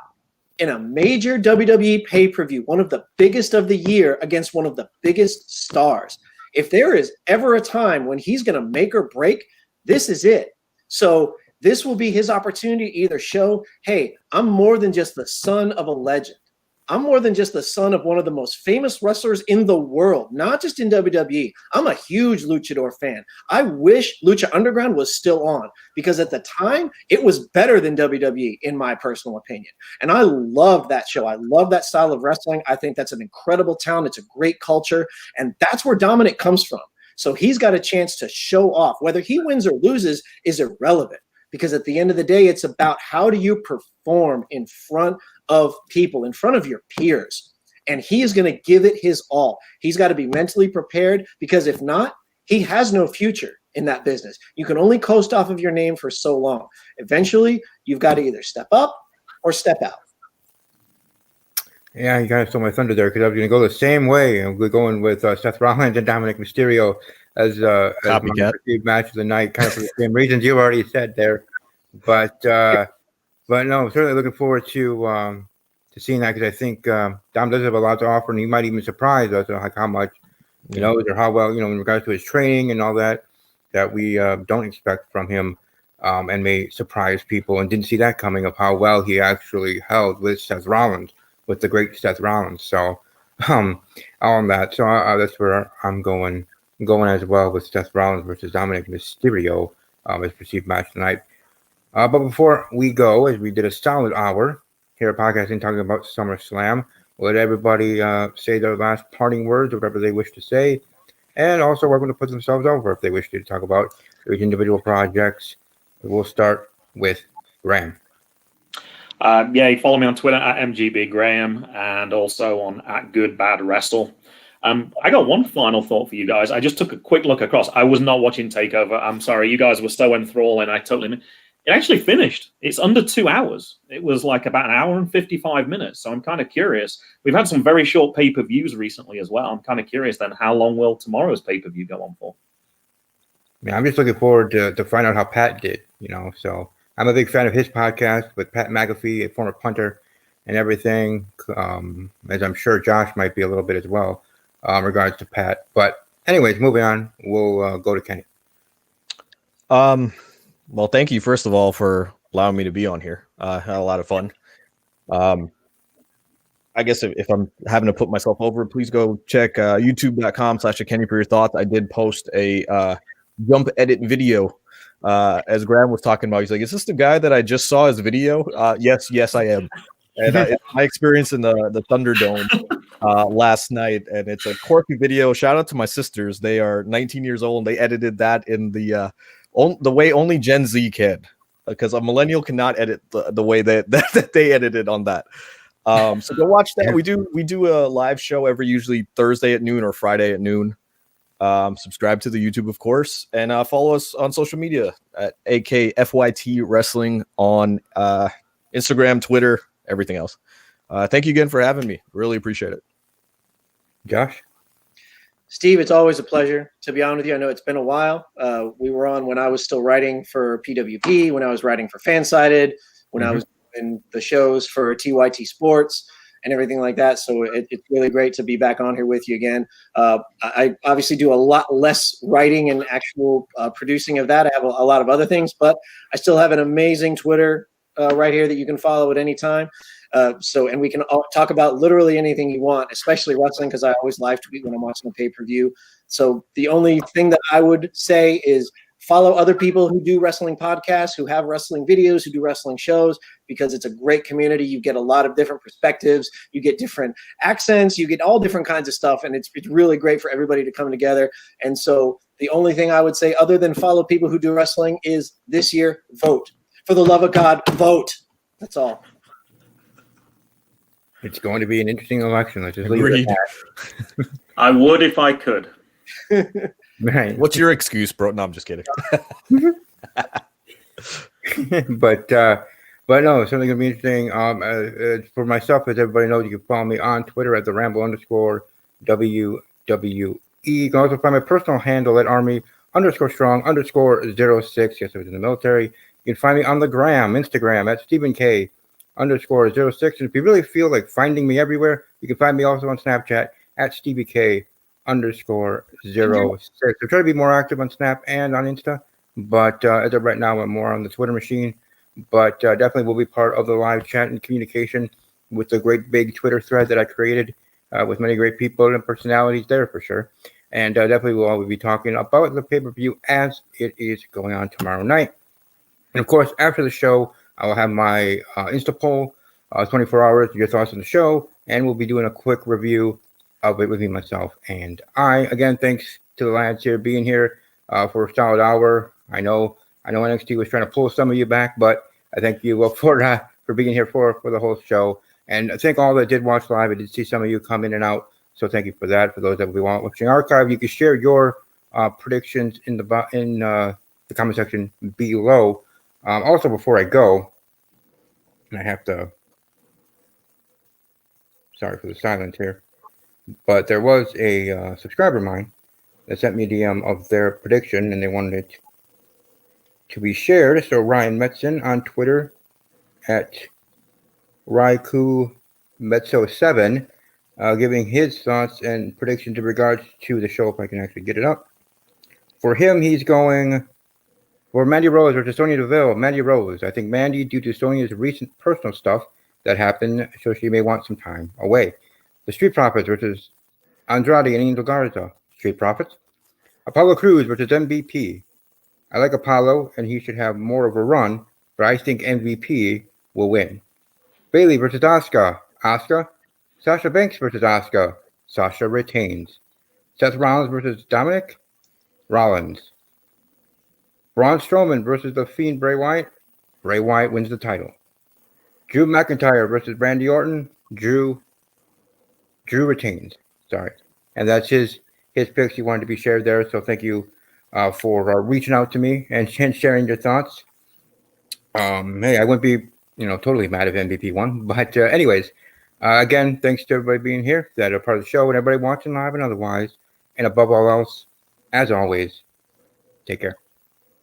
in a major WWE pay-per-view, one of the biggest of the year, against one of the biggest stars. If there is ever a time when he's going to make or break, this is it. So this will be his opportunity to either show, hey, I'm more than just the son of a legend. I'm more than just the son of one of the most famous wrestlers in the world, not just in WWE. I'm a huge luchador fan. I wish Lucha Underground was still on, because at the time, it was better than WWE, in my personal opinion. And I love that show. I love that style of wrestling. I think that's an incredible talent. It's a great culture. And that's where Dominik comes from. So he's got a chance to show off. Whether he wins or loses is irrelevant, because at the end of the day, it's about how do you perform in front of people, in front of your peers. And he is going to give it his all. He's got to be mentally prepared, because if not, he has no future in that business. You can only coast off of your name for so long. Eventually, you've got to either step up or step out. Yeah, you kind of stole my thunder there because I was going to go the same way. We're going with Seth Rollins and Dominik Mysterio as my perceived match of the night, kind of for the same reasons you already said there. But no, I'm certainly looking forward to seeing that because I think Dom does have a lot to offer, and he might even surprise us on like how much he knows or how well in regards to his training and all that we don't expect from him, and may surprise people and didn't see that coming of how well he actually held with Seth Rollins. With the great Seth Rollins, so on that, so that's where I'm going as well with Seth Rollins versus Dominik Mysterio as perceived match tonight. But before we go, as we did a solid hour here at Podcasting talking about SummerSlam, we'll let everybody say their last parting words or whatever they wish to say, and also welcome to put themselves over if they wish to talk about their individual projects. We'll start with Graham. You follow me on Twitter at MGBGraham and also on @GoodBadWrestle. I got one final thought for you guys. I just took a quick look across. I was not watching TakeOver. I'm sorry. You guys were so enthralling. It actually finished. It's under 2 hours. It was like about 1 hour and 55 minutes. So I'm kind of curious. We've had some very short pay-per-views recently as well. I'm kind of curious then how long will tomorrow's pay-per-view go on for? Yeah, I'm just looking forward to find out how Pat did, so I'm a big fan of his podcast with Pat McAfee, a former punter, and everything, as I'm sure Josh might be a little bit as well in regards to Pat. But anyways, moving on, we'll go to Kenny. Well, thank you, first of all, for allowing me to be on here. I had a lot of fun. I guess if I'm having to put myself over, please go check youtube.com/Kenny for your thoughts. I did post a jump edit video. As Graham was talking about, he's like, "Is this the guy that I just saw his video?" Yes, I am. And it's my experience in the Thunderdome last night, and it's a quirky video. Shout out to my sisters; they are 19 years old. And they edited that in the way only Gen Z can, because a millennial cannot edit the way that they edited on that. So go watch that. We do a live show usually Thursday at noon or Friday at noon. Subscribe to the YouTube, of course, and follow us on social media at AKFYT Wrestling on Instagram, Twitter, everything else. Thank you again for having me. Really appreciate it. Josh? Steve, it's always a pleasure. To be honest with you, I know it's been a while. We were on when I was still writing for PWP, when I was writing for Fansided, when I was in the shows for TYT Sports and everything like that. So it's really great to be back on here with you again. I obviously do a lot less writing and actual producing of that. I have a lot of other things, but I still have an amazing Twitter right here that you can follow at any time. And we can talk about literally anything you want, especially wrestling, because I always live tweet when I'm watching a pay-per-view. So the only thing that I would say is follow other people who do wrestling podcasts, who have wrestling videos, who do wrestling shows, because it's a great community. You get a lot of different perspectives. You get different accents. You get all different kinds of stuff. And it's really great for everybody to come together. And so the only thing I would say other than follow people who do wrestling is this year, vote. For the love of God, vote. That's all. It's going to be an interesting election. Let's just leave it at that. I would if I could. Right. What's your excuse, bro? No, I'm just kidding. But no, it's certainly going to be interesting. For myself, as everybody knows, you can follow me on Twitter at the Ramble_WWE. You can also find my personal handle at Army_strong_06. Yes, I was in the military. You can find me on the Instagram at StephenK_06. And if you really feel like finding me everywhere, you can find me also on Snapchat at StevieK_06. I try to be more active on Snap and on Insta, but as of right now, I'm more on the Twitter machine. But definitely will be part of the live chat and communication with the great big Twitter thread that I created with many great people and personalities there for sure. And definitely we'll always be talking about the pay-per-view as it is going on tomorrow night. And of course, after the show, I will have my Insta poll, 24 hours, your thoughts on the show, and we'll be doing a quick review of it with me, myself, and I. Again, thanks to the lads here being here for a solid hour. I know NXT was trying to pull some of you back, but I thank you for being here for the whole show. And I thank all that did watch live. I did see some of you come in and out, so thank you for that. For those that will be watching archive, you can share your predictions in the comment section below. Also, before I go, and I have to. Sorry for the silence here, but there was a subscriber of mine that sent me a DM of their prediction, and they wanted it to be shared. So Ryan Metzen on Twitter at RaikuMetso7, giving his thoughts and predictions in regards to the show, if I can actually get it up. For him, he's going for Mandy Rose versus Sonya Deville. Mandy Rose. I think Mandy, due to Sonya's recent personal stuff that happened, so she may want some time away. The Street Profits versus Andrade and Angel Garza. Street Profits. Apollo Crews versus MVP. I like Apollo, and he should have more of a run, but I think MVP will win. Bayley versus Asuka. Asuka. Sasha Banks versus Asuka. Sasha retains. Seth Rollins versus Dominik. Rollins. Braun Strowman versus the Fiend Bray Wyatt. Bray Wyatt wins the title. Drew McIntyre versus Randy Orton. Drew retains. Sorry. And that's his picks he wanted to be shared there. So thank you for reaching out to me and sharing your thoughts. Hey, I wouldn't be totally mad if MVP won. But anyways, again, thanks to everybody being here that are part of the show and everybody watching live and otherwise. And above all else, as always, take care.